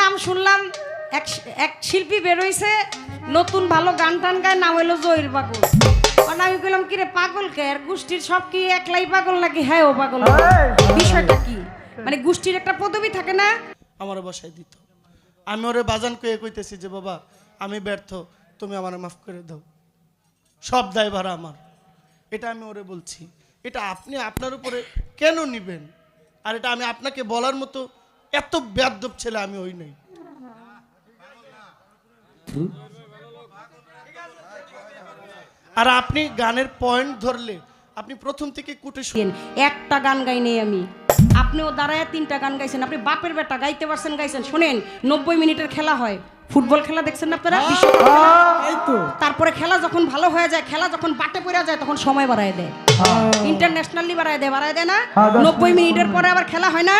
নাম শুনলাম এক এক শিল্পী বেরোইছে নতুন ভালো গান টান গায়, নাম হলো জহির পাগল। আমি বললাম কিরে পাগল কে, আর গোষ্ঠীর সব কি একলাই পাগল নাকি? হ্যাঁ ও পাগল। বিষয়টা কি মানে গোষ্ঠীর একটা পদবি থাকে না? আমার বসাই দিত, আমি ওরে বাজান কয়ে কইতেছি যে বাবা আমি ব্যর্থ, তুমি আমার মাফ করে দাও, সব দায়ভার আমার। এটা আমি ওরে বলছি। এটা আপনি আপনার উপরে কেন নিবেন? আর এটা আমি আপনাকে বলার মতো এত বেয়াদব ছেলে আমি হই নাই। আর আপনি গানের পয়েন্ট ধরলে আপনি প্রথম থেকে কুটে একটা গান গাই নেই আমি, আপনিও দাঁড়ায় 3টা গান গাইছেন। আপনি বাপের বেটা গাইতে পারছেন, গাইছেন। শোনেন 90 মিনিটের খেলা হয়, ফুটবল খেলা দেখছেন না আপনারা? বিশ্বকাপ খেলা। তারপরে খেলা যখন ভালো হয়ে যায়, খেলা যখন বাটে পড়ে যায়, তখন সময় বাড়ায় দেয়, ইন্টারন্যাশনালি বাড়ায় দেয় না? 90 মিনিটের পরে আবার খেলা হয় না?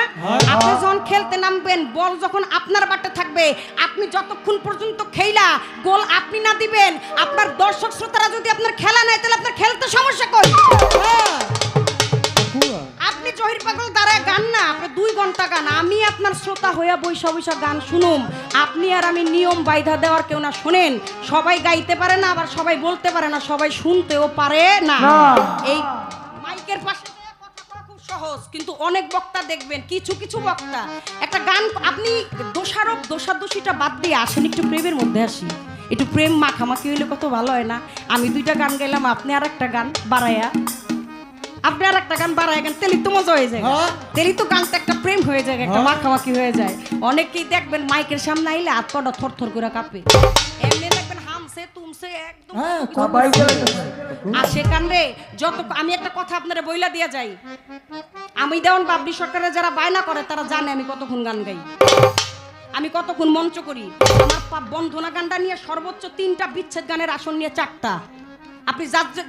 আপনি যখন খেলতে নামবেন, বল যখন আপনার বাটে থাকবে, আপনি যতক্ষণ পর্যন্ত খেলা গোল আপনি না দিবেন, আপনার দর্শক শ্রোতারা যদি আপনার খেলা নেয়, তাহলে আপনার খেলতে সমস্যা কই? আপনি জহির পাগল দাঁড়ায় গান না, আপনি 2 ঘন্টা গান, আমি আপনার শ্রোতা হইয়া বৈশা বৈশা গান শুনুম। আপনি আর আমি নিয়ম বাইধা দেওয়ার কেউ না। শোনেন, সবাই গাইতে পারে না, আবার সবাই বলতে পারে না, সবাই শুনতেও পারে না। এই মাইকের পাশে কথা বলা খুব সহজ, কিন্তু অনেক বক্তা দেখবেন, কিছু কিছু বক্তা একটা গান, আপনি দোষারোপ দোষাদোষিটা বাদ দিয়ে আসেন, একটু প্রেমের মধ্যে আসি। একটু প্রেম মাখামাখি হইলে কত ভালো হয় না? আমি 2টা গান গাইলাম, আপনি আর একটা গান বাড়ায়া, আপনি আর একটা গান বাড়ায় গান, তেলি তো মজা হয়ে যায়, তেলি তো গানটা একটা প্রেম হয়ে যায়, একটা মাখামাখি হয়ে যায়। অনেকেই দেখবেন মাইকের সামনে আইলে হাত পাটা থরথর করে কাঁপে, এমনি দেখবেন হামছে তুমছে একদম। আর সেখান রে যত, আমি একটা কথা আপনারা বইলা দিয়া যাই, আমি দেওয়ান বাবলি সরকারের যারা বায়না করে তারা জানে আমি কতক্ষণ গান গাই, আমি কতক্ষণ মঞ্চ করি। আমার বন্ধনা গানটা নিয়ে সর্বোচ্চ 3টা, বিচ্ছেদ গানের আসন নিয়ে 4টা। আপনি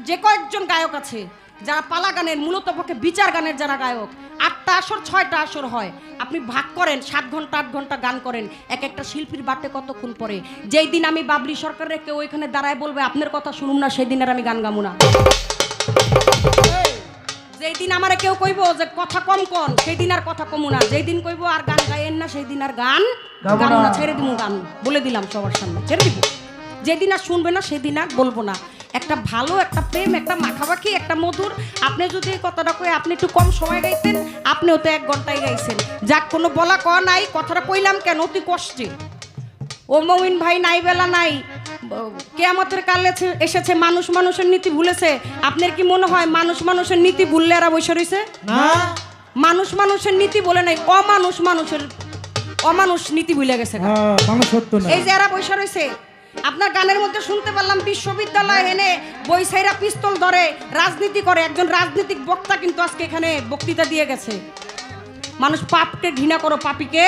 যে কয়েকজন গায়ক আছে যারা পালা গানের, মূলত পক্ষে বিচার গানের যারা গায়ক, 8টা আসর 6টা আসর হয়, আপনি ভাগ করেন 7 ঘন্টা 8 ঘন্টা গান করেন, এক একটা শিল্পীর বাটে কতক্ষণ পরে। যেই দিন আমি বাবলি সরকারের কেউ ওইখানে দাঁড়ায় বলবে আপনার কথা শুনুম না, সেই দিন আর আমি গান গামু না। যেই দিন আমারে কেউ কইব যে কথা কম কন, সেই দিন আর কথা কমু না। যেই দিন কইব আর গান গাইেন না, সেই দিন আর গান গামু না, ছেড়ে দিব গান, বলে দিলাম সবার সামনে, ছেড়ে দিব। যেদিন আর শুনবে না সেদিন আর বলবো না। একটা ভালো একটা প্রেম, একটা মাখামাখি, একটা মধুর, আপনি যদি এই কথাটা কই আপনি একটু কম সময় গাইতেন, আপনিও তো 1 ঘন্টায় গাইছেন। যাক, কোনো বলা ক নাই, কথাটা কইলাম কেন অতি কষ্টে। ও মমিন ভাই নাই বেলা নাই, কিয়ামতের কালে এসেছে, মানুষ মানুষের নীতি ভুলেছে। আপনার কি মনে হয় মানুষ মানুষের নীতি ভুললে এরা বসে রয়েছে? না, মানুষ মানুষের নীতি বলে নাই, অমানুষ নীতি ভুলে গেছে। এই যে এরা বসে রয়েছে, আপনার গানের মধ্যে শুনতে পারলাম বিশ্ববিদ্যালয় এনে বইসাইরা পিস্তল ধরে রাজনীতি করে। একজন রাজনৈতিক বক্তা কিন্তু আজকে এখানে বক্তৃতা দিয়ে গেছে, মানুষ পাপকে ঘৃণা করো, পাপীকে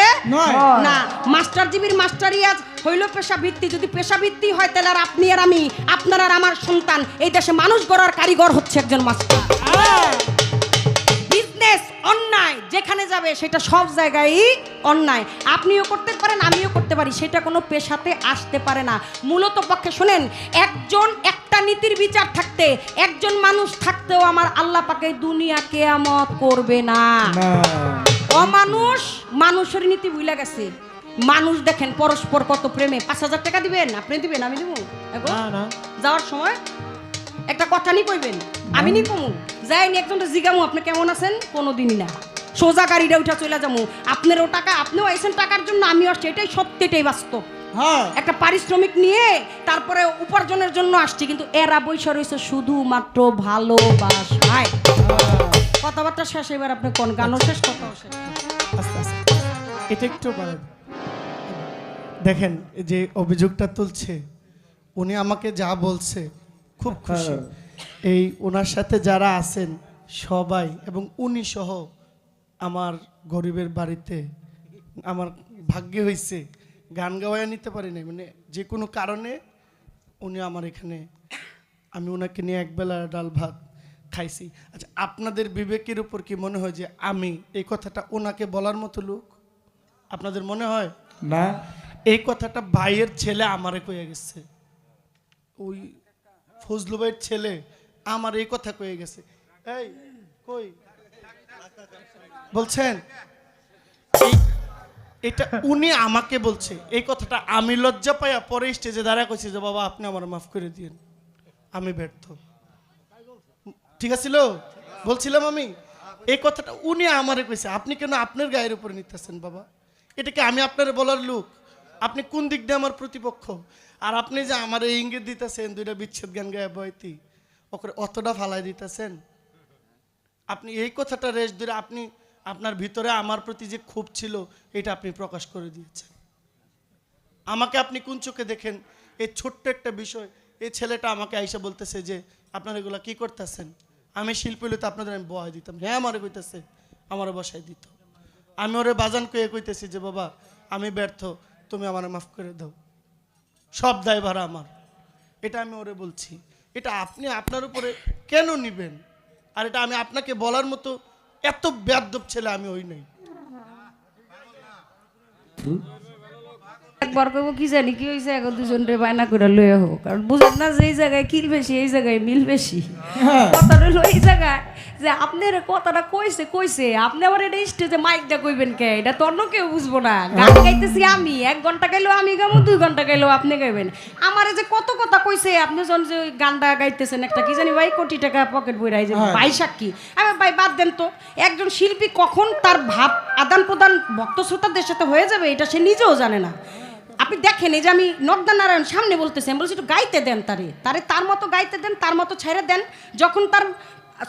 না। মাস্টারজিবির মাস্টারই আজ হইল পেশা ভিত্তি। যদি পেশা ভিত্তি হয় তাহলে আর আপনি আর আমি, আপনার আর আমার সন্তান এই দেশে মানুষ গড়ার কারিগর হচ্ছে একজন মাস্টার। বিজনেস অন্যায় যেখানে যাবে সেটা সব জায়গায় অন্যায়। আপনিও করতে পারেন, আমিও করতে পারি, সেটা কোনো পেশাতে আসতে পারে না। মূলত পক্ষে শোনেন, একজন একটা নীতির বিচার থাকতে, একজন মানুষ থাকতেও আমার আল্লাহ পাকে দুনিয়া কিয়ামত করবে না। অমানুষ মানুষের নীতি ভুলে গেছে। মানুষ দেখেন পরস্পর কত প্রেমে। 5,000 টাকা দিবেন, আপনি দিবেন, আমি দিব, যাওয়ার সময় একটা কথা নি কইবেন, আমি নি কমু, যাইনি একজনটা জিগামু আপনি কেমন আছেন, কোনোদিনই না। সোজা গাড়িটা উঠা চলে যাবো। আপনারও টাকা, আপনিও আইছেন টাকার জন্য, আমিও আসছি, এটাই সত্যি, এটাই বাস্তব। একটা পারিশ্রমিক নিয়ে তারপরে উপার্জনের জন্য আসছি, কিন্তু এরা বৈশা রয়েছে শুধুমাত্র ভালোবাসায়। কথাবার্তা শেষ, এবার আপনি কোন গানও শেষ, কথাও শেষ। আস্তে আস্তে এটা একটু দেখেন, যে অভিযোগটা তুলছে উনি আমাকে যা বলছে খুব খুশি। এই ওনার সাথে যারা আছেন সবাই এবং উনি সহ, আমার গরিবের বাড়িতে আমার ভাগ্যে হয়েছে গান গাওয়ায় নিতে পারি নাই, মানে যে কোনো কারণে উনি আমার এখানে, আমি ওনাকে নিয়ে একবেলা ডাল ভাত খাইছি। আচ্ছা, আপনাদের বিবেকের উপর কি মনে হয় যে আমি এই কথাটা ওনাকে বলার মতো লোক? আপনাদের মনে হয় না? এই কথাটা ভাইয়ের ছেলে আমারে কয়ে গেছে, ওই ফজলু ভাইয়ের ছেলে আমার এই কথা কয়ে গেছে। এই কই বলছেন, এটা উনি আমাকে বলছে, এই কথাটা আমি লজ্জা পাইয়া পরে স্টেজে দাঁড়ায় কইছি যে বাবা আপনি আমার মাফ করে দিন, আমি ব্যর্থ। ঠিক আছিল? বলছিলাম আমি এই কথাটা উনি আমারে কইছে, আপনি কেন আপনার গায়ের উপরে নিতেছেন বাবা? এটা কি আমি আপনার বলার লোক? আপনি কোন দিক দিয়ে আমার প্রতিপক্ষ? আর আপনি যে আমার এই ইঙ্গিত দিতেছেন দুইটা বিচ্ছেদ গান গায়ে বইতি ওকে অতটা ফালাই দিতেছেন, আপনি এই কথাটা রেশ ধরে আপনি আপনার ভিতরে আমার প্রতি যে ক্ষোভ ছিল এটা আপনি প্রকাশ করে দিয়েছেন। আমাকে আপনি কোন চোখে দেখেন? এই ছোট্ট একটা বিষয়, এই ছেলেটা আমাকে আইসা বলতেছে যে আপনারা এগুলা কি করতেছেন? আমি শিল্পী হলে তো আপনাদের আমি বসাই দিতাম। হ্যাঁ আমারে কইতেছে, আমারে বসাই দিত। আমি ওরে বাজান কয়ে কইতেছি যে বাবা আমি ব্যর্থ, তুমি আমারে মাফ করে দাও, সব দায়ভার আমার। এটা আমি ওরে বলছি। এটা আপনি আপনার উপরে কেন নিবেন? আর এটা আমি আপনাকে বলার মতো এত বেয়াদব ছেলে আমি হই নাই। একবার কইব কি জানি কি হইছে, এখন দুজনরে বায়না করে লয়ে হোক, কারণ বুঝেন না যে এই জায়গায় কিল বেশি এই জায়গায় মিল বেশি। কথাটা হলো এই জায়গায় যে আপনার কথাটা কইছে আপনি আবার এটা স্টেজে মাইকটা কইবেন কে? এটা তো অন্য কেউ বুঝবো না। গান গাইতেছি আমি, 1 ঘন্টা গাইলেও আমি গাবো, 2 ঘন্টা গাইলেও আপনি গাইবেন। আমারে যে কত কথা কইছে, আপনি যখন যে ওই গানটা গাইতেছেন একটা কি জানি ভাই কোটি টাকা পকেট বইরাই যে ভাই সাক্ষী, আমি ভাই বাদ দেন তো। একজন শিল্পী কখন তার ভাব আদান প্রদান ভক্ত শ্রোতাদের সাথে হয়ে যাবে এটা সে নিজেও জানে না। আপনি দেখেন এই যে আমি নগদা নারায়ণ সামনে বলতেছি, আমি বলছি একটু গাইতে দেন তারে তার মতো গাইতে দেন, তার মতো ছেড়ে দেন। যখন তার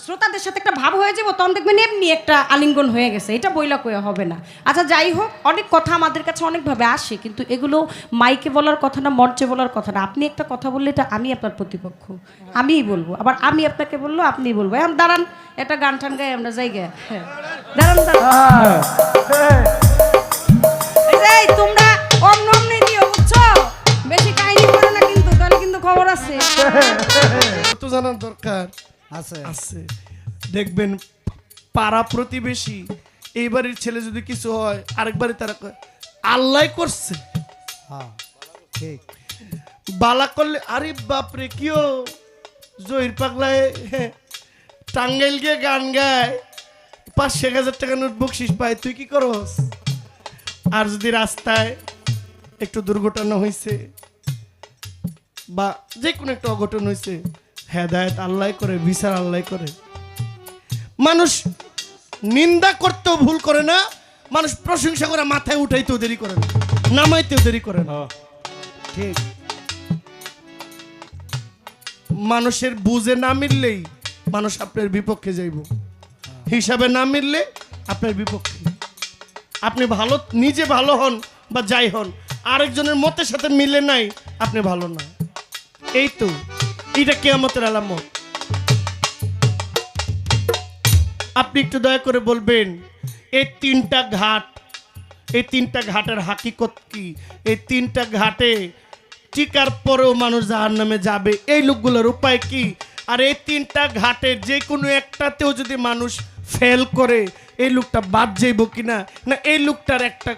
শ্রোতাদের সাথে একটা ভাব হয়ে যাবো তখন দেখবেন এমনি একটা আলিঙ্গন হয়ে গেছে, এটা বইলা কয়া হবে না। আচ্ছা যাই হোক, অনেক কথা আমাদের কাছে অনেকভাবে আসে, কিন্তু এগুলো মাইকে বলার কথা না, মঞ্চে বলার কথা না। আপনি একটা কথা বললে এটা আমি আপনার প্রতিপক্ষ, আমিই বলবো, আবার আমি আপনাকে বললো আপনিই বলবো। এখন দাঁড়ান, একটা গান টান গাই আমরা জায়গা। হ্যাঁ দাঁড়ান এই তোমরা অমনি দিও, বুঝছো? বেশি কাহিনী করো না কিন্তু, তাহলে কিন্তু খবর আছে। তো জানার দরকার আছে আছে। দেখবেন পাড়া প্রতিবেশী এই বাড়ির ছেলে যদি কিছু হয় আরেকবারে তারা কয় আল্লাহ করছে, হ্যাঁ ঠিক। বালা করলে আরে বাপরে কিও জহির পাগলায় টাঙ্গাইল গিয়ে গান গায় 5,000 টাকা নোট বকশিস পায়, তুই কি করস? আর যদি রাস্তায় একটু দুর্ঘটনা হয়েছে বা যে কোনো একটা অঘটন হয়েছে, হেদায়েত আল্লাহ করে, বিচার আল্লাহ করে। মানুষ নিন্দা করতেও ভুল করে না, মানুষ প্রশংসা করে মাথায় উঠাইতেও দেরি করে না, নামাইতেও দেরি করে না। ঠিক। মানুষের বুঝে না মিললেই মানুষ আপনার বিপক্ষে যাইব, হিসাবে না মিললে আপনার বিপক্ষে। আপনি ভালো, নিজে ভালো হন বা যাই হন, আরেকজনের মতের সাথে মিলে নাই, আপনি ভালো না। এই তো এটা কিয়ামতের আলামত। আপনি একটু দয়া করে বলবেন এই 3টা ঘাট, এই 3টা ঘাটের হাকিকত কি? এই 3টা ঘাটে টিকার পরেও মানুষ জাহান্নামে যাবে, এই লোকগুলোর উপায় কি? আর এই 3টা ঘাটের যে কোনো একটাতেও যদি মানুষ ফেল করে এই লোকটা বাদ যাইব কিনা, না এই লোকটার একটা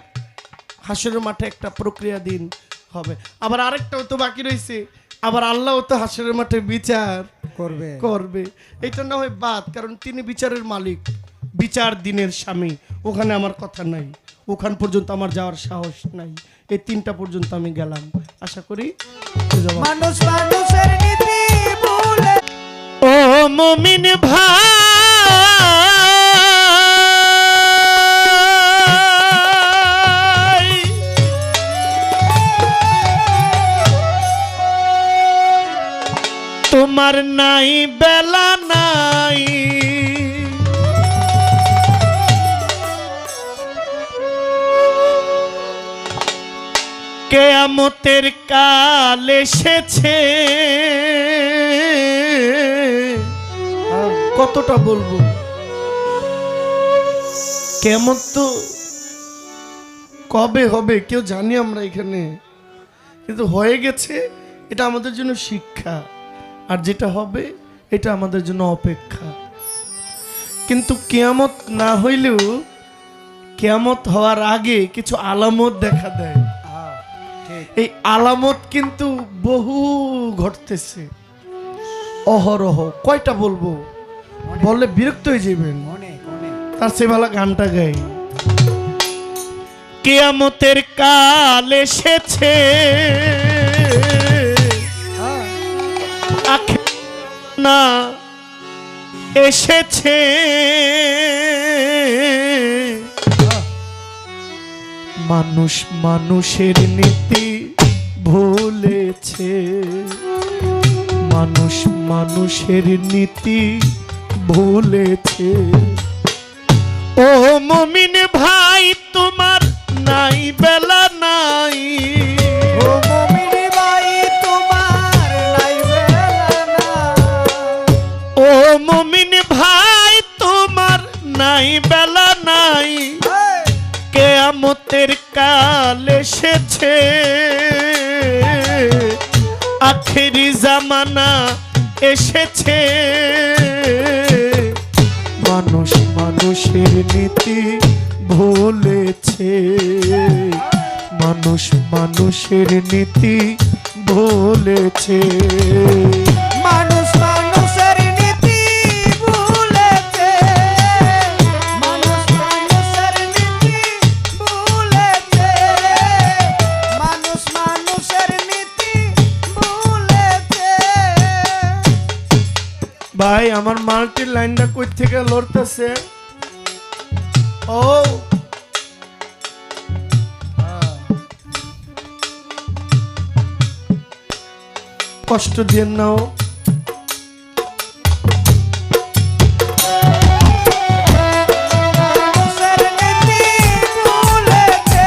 হাসরের মাঠে একটা প্রক্রিয়া দিন হবে। আবার আরেকটাও তো বাকি রয়েছে, আবার আল্লাহও তো হাসরের মাঠে বিচার করবে। এইটা না হয় বাদ, কারণ তিনি বিচারের মালিক, বিচার দিনের স্বামী। ওখানে আমার কথা নাই, ওখান পর্যন্ত আমার যাওয়ার সাহস নাই। এই 3টা পর্যন্ত আমি গেলাম, আশা করি মানুষ মানুষের নীতি ভুলে। ও মুমিন ভাই, তোমার নাই বেলা নাই, কিয়ামতের কাল এসেছে। কতটা বলবো, কেমন তো কবে হবে কেউ জানি আমরা এখানে, কিন্তু হয়ে গেছে, এটা আমাদের জন্য শিক্ষা। আর যেটা হবে এটা আমাদের জন্য অপেক্ষা। কিন্তু কিয়ামত না হইলেও কিয়ামত হওয়ার আগে কিছু আলামত দেখা দেয়। এই আলামত কিন্তু বহু ঘটতেছে অহরহ। কয়টা বলবো, বললে বিরক্ত হয়ে যাবেন, তার সে ভালো গানটা গাই। কিয়ামতের কাল এসেছে, আখের না এসেছে, মানুষ মানুষের নীতি ভুলেছে, মানুষ মানুষের নীতি ভুলেছে। ও মুমিন ভাই তোমার নাই বেলা নাই, ও মুমিন ভাই তোমার নাই বেলা নাই, ও মুমিন ভাই তোমার নাই বেলা নাই, কিয়ামতের কাল এসেছে, আখেরি জামানা এসেছে, মানুষ মানুষের নীতি ভুলেছে, মানুষ মানুষের নীতি ভুলেছে। মানুষ মানুষের নীতি ভুলেছে, মানুষ মানুষের নীতি ভুলেছে, মানুষ মানুষের নীতি ভুলেছে। ভাই আমার মাল্টির লাইনটা কই থেকে লড়তেছে? ও কষ্ট দিয়ে নাও। মানুষের নীতি ভুলেছে,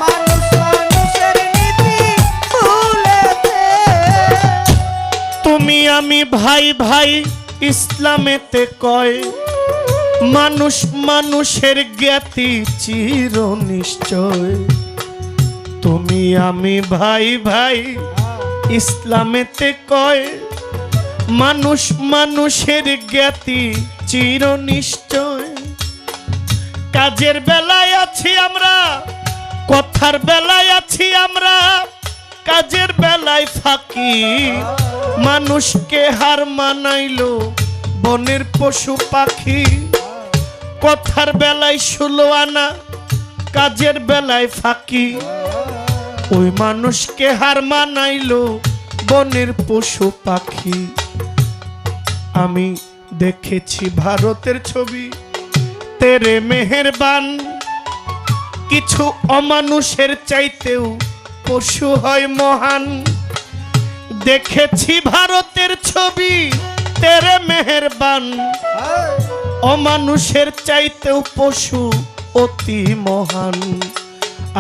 মানুষ মানুষের নীতি ভুলেছে। তুমি আমি ভাই ভাই ইসলামেতে কয়, মানুষ মানুষের জ্ঞাতি চির নিশ্চয়। তুমি আমি ভাই ভাই ইসলামেতে কয়, মানুষ মানুষের জ্ঞাতি চির নিশ্চয়। কাজের বেলায় আছি আমরা, কথার বেলায় আছি আমরা, কাজের বেলায় ফাঁকি, মানুষকে হার মানাইলো বনের পশু পাখি। কথার বেলায় 16 আনা, কাজের বেলায় ফাঁকি, ওই মানুষকে হার মানাইলো বনের পশু পাখি। আমি দেখেছি ভারতের ছবি, তেরে মেহেরবান, কিছু অমানুষের চাইতেও পশু হয় মহান। দেখেছি ভারতের ছবি, তেরে মেহেরবান, অমানুষের চাইতেও পশু অতি মহান।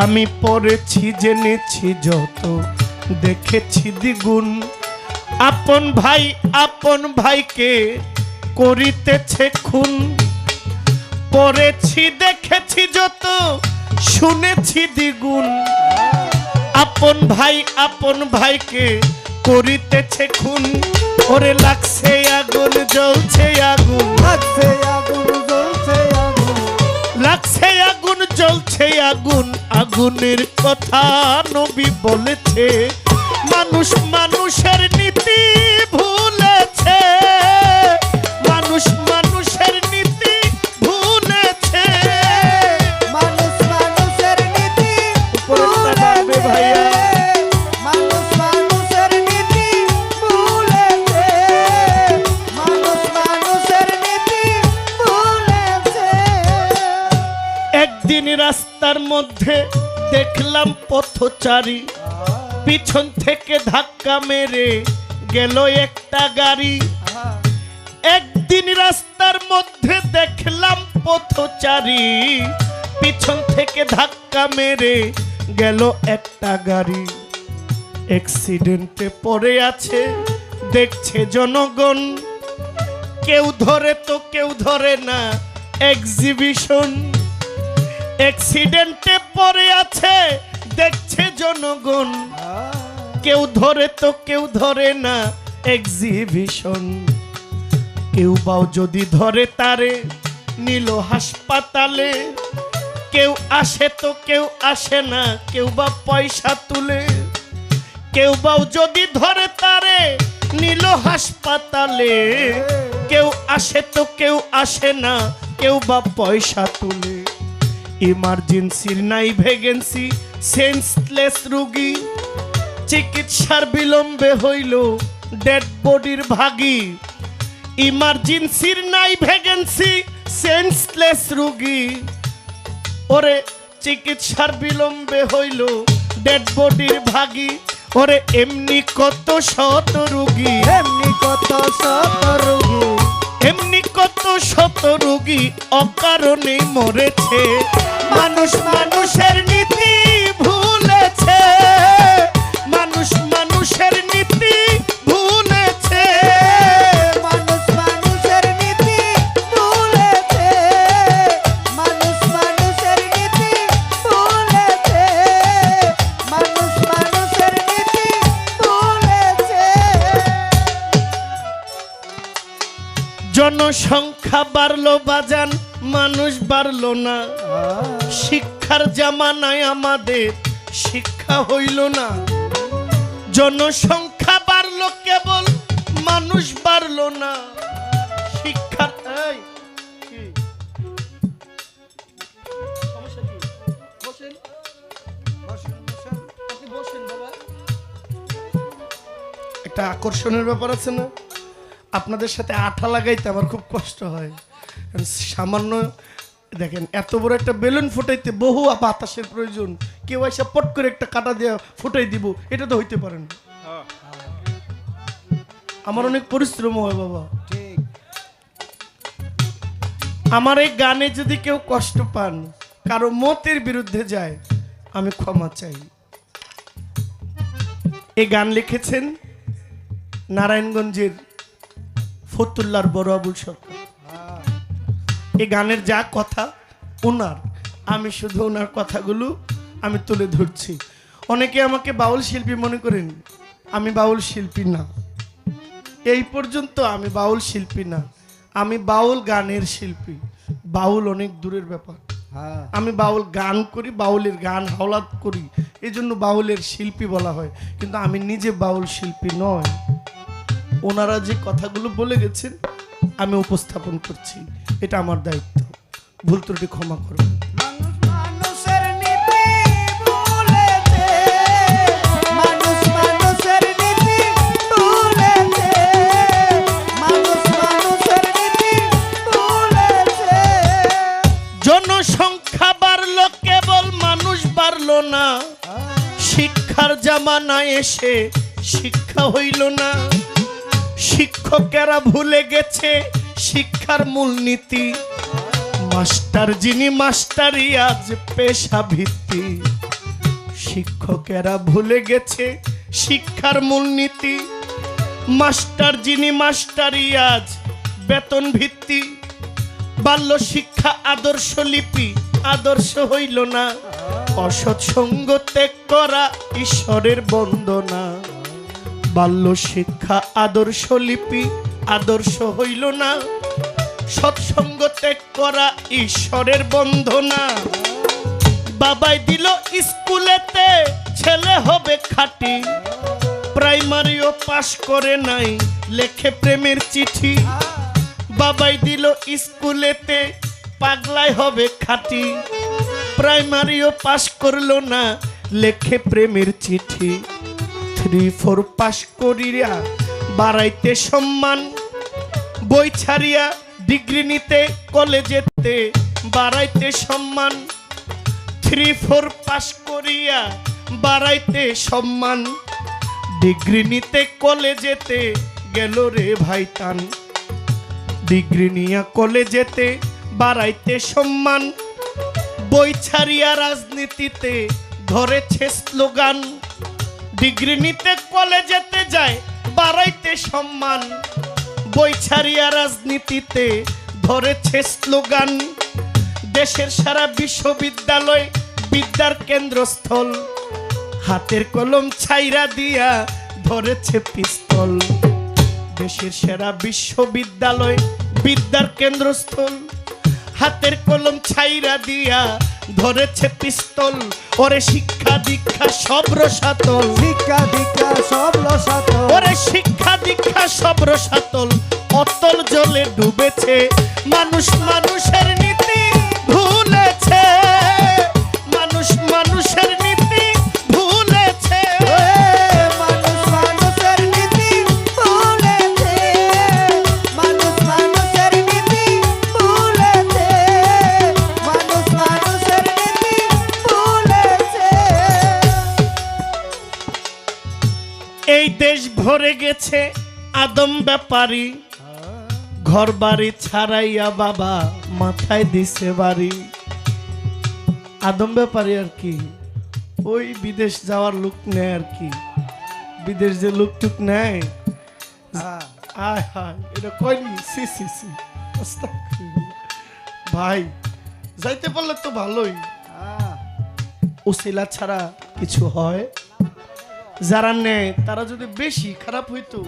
আমি পড়েছি জেনেছি যত, দেখেছি দ্বিগুণ, আপন ভাই আপন ভাইকে করিতেছে খুন। পড়েছি দেখেছি যত, শুনেছি দ্বিগুণ, আপন ভাইকে করিতেছে খুন। ওরে লাগছে আগুন জ্বলছে আগুন, লাগছে আগুন জ্বলছে আগুন, লাগছে আগুন জ্বলছে আগুন, আগুনের কথা নবী বলেছে। মানুষ মানুষের নীতি ভুলেছে, মানুষ মানুষের নীতি ভুলেছে, মানুষ মানুষের নীতি উপরে ডাকবে ভাইয়া। মানুষ মানুষের নীতি ভুলেছে, মানুষ মানুষের নীতি ভুলেছে। একদিন রাস্তার মধ্যে দেখলাম পথচারী, পিছন থেকে ধাক্কা মেরে গেল একটা গাড়ি। একদিন রাস্তার মধ্যে দেখলাম পথচারী, পিছন থেকে ধাক্কা মেরে গেল একটা গাড়ি। অ্যাক্সিডেন্টে পড়ে আছে দেখছে জনগণ, কেউ ধরে তো কেউ ধরে না, এক্সিবিশন। অ্যাক্সিডেন্টে পড়ে আছে দেখছে জনগণ, কেউ ধরে তো কেউ ধরে না, এক্সিবিশন। কেউ বাও যদি ধরে তারে নিল হাসপাতালে, কেউ আসে তো কেউ আসে না, কেউ বা পয়সা তুলে। কেউ বাও যদি ধরে তারে নিল হাসপাতালে, কেউ আসে তো কেউ আসে না, কেউ বা পয়সা তুলে। ইমার্জেন্সির নাই ভ্যাকেন্সি, সেন্সলেস রোগী, চিকিৎসার বিলম্বে হইল ডেড বডির ভাগী। ইমার্জেন্সির নাই ভ্যাকেন্সি, সেন্সলেস রোগী, ওরে চিকিৎসার বিলম্বে হইল ডেড বডির ভাগী। ওরে এমনি কত শত রোগী, এমনি কত শত রোগী, এমনি কত শত রোগী অকারণে মরেছে। মানুষ মানুষের নীতি ভুলেছে, মানুষ মানুষের নীতি ভুলেছে। মানুষ মানুষের নীতি ভুলেছে, মানুষ মানুষের নীতি ভুলেছে, মানুষ মানুষের নীতি ভুলেছে। জনসংখ্যা বাড়লো বাজান, মানুষ বাড়লো না। শিক্ষার জামানায় আমাদের শিক্ষা হইল না। জনসংখ্যা বাড়লো কেবল, মানুষ বাড়লো না। শিক্ষার এই, কি? সমস্যা কি? বসেন। আপনি বসেন বাবা। একটা আকর্ষণের ব্যাপার আছে না, আপনাদের সাথে আঠা লাগাইতে আমার খুব কষ্ট হয়। কারণ সামান্য দেখেন, এত বড় একটা বেলুন ফুটাইতে বহু বাতাসের প্রয়োজন। কেউ এসে পট করে একটা কাটা দিয়ে ফুটাই দিব, এটা তো হইতে পারে না। আমার অনেক পরিশ্রম হয় বাবা। ঠিক। আমার এই গানে যদি কেউ কষ্ট পান, কারো মতের বিরুদ্ধে যায়, আমি ক্ষমা চাই। এই গান লিখেছেন নারায়ণগঞ্জের ফতুল্লার বড় আবুল সরকার। এই গানের যা কথা ওনার, আমি শুধু ওনার কথাগুলো আমি তুলে ধরছি। অনেকে আমাকে বাউল শিল্পী মনে করেন, আমি বাউল শিল্পী না। এই পর্যন্ত আমি বাউল শিল্পী না, আমি বাউল গানের শিল্পী। বাউল অনেক দূরের ব্যাপার। হ্যাঁ, আমি বাউল গান করি, বাউলের গান হাওলাত করি, এই জন্য বাউলের শিল্পী বলা হয়, কিন্তু আমি নিজে বাউল শিল্পী নয়। ওনারা যে কথাগুলো বলে গেছেন আমি উপস্থাপন করছি, এটা আমার দায়িত্ব। ভুল ত্রুটি ক্ষমা করবেন। মানুষ মানুষের নীতি ভুলেছে, মানুষ মানুষের নীতি ভুলেছে, মানুষ মানুষের নীতি ভুলেছে। জনসংখ্যা বাড়লো কেবল, মানুষ বাড়লো না। শিক্ষার জামানায় এসে শিক্ষা হইল না। শিক্ষকেরা ভুলে গেছে শিক্ষার মূলনীতি। মাস্টার যিনি মাস্টারই আজ পেশা ভিত্তি। শিক্ষকেরা ভুলে গেছে শিক্ষার মূলনীতি। মাস্টার যিনি মাস্টারই আজ বেতন ভিত্তি। বাল্য শিক্ষা আদর্শ লিপি আদর্শ হইল না। অসৎ সঙ্গ ত্যাগ করা ঈশ্বরের বন্দনা। বাল্য শিক্ষা আদর্শ লিপি আদর্শ হইল না। সৎসঙ্গ ত্যাগ করা ঈশ্বরের বন্দনা। বাবাই দিল স্কুলেতে ছেলে হবে খাঁটি। প্রাইমারিও পাশ করে নাই, লেখে প্রেমের চিঠি। বাবাই দিল স্কুলেতে পাগলাই হবে খাঁটি। প্রাইমারিও পাশ করলো না, লেখে প্রেমের চিঠি। 3-4 পাশ করিয়া বাড়াইতে সম্মান। বই ছাড়িয়া ডিগ্রি নিতে কলেজেতে বাড়াইতে সম্মান। 3-4 পাশ করিয়া বাড়াইতে সম্মান। ডিগ্রি নিতে কলেজেতে গেল রে ভাইতান। ডিগ্রি নিয়া কলেজেতে বাড়াইতে সম্মান। বই ছাড়িয়া রাজনীতিতে ধরেছে স্লোগান। ডিগ্রি নিতে কলেজেতে যায় বাড়াইতে সম্মান। বই ছাড়িয়া রাজনীতিতে ধরেছে স্লোগান। দেশের সারা বিশ্ববিদ্যালয় বিদ্যার কেন্দ্রস্থল। হাতের কলম ছাইরা দিয়া ধরেছে পিস্তল। দেশের সেরা বিশ্ববিদ্যালয় বিদ্যার কেন্দ্রস্থল। হাতের কলম ছাইরা দিয়া ধরেছে পিস্তল। ওরে শিক্ষা দীক্ষা সব রসাতল। শিক্ষা দীক্ষা সব রসাতল। ওরে শিক্ষা দীক্ষা সব রসাতল। অতল জলে ডুবেছে মানুষ মানুষের নীতি ভুলেছে। ভরে গেছে আদম ব্যাপারী, ঘর বাড়ি ছাড়াইয়া বাবা মাথায় দিছে বাড়ি। আদম ব্যাপারী আর কি, ওই বিদেশ যাওয়ার লোক নেয় আর কি, বিদেশ যে লোক টুক নেয়। আয় হায়, এটা কয়নি, সি সি সি, আস্তাগফিরুল্লাহ। ভাই যাইতে পারলে তো ভালোই, ওসিলা ছাড়া কিছু হয়? যারা নেয় তারা যদি বেশি খারাপ হইতো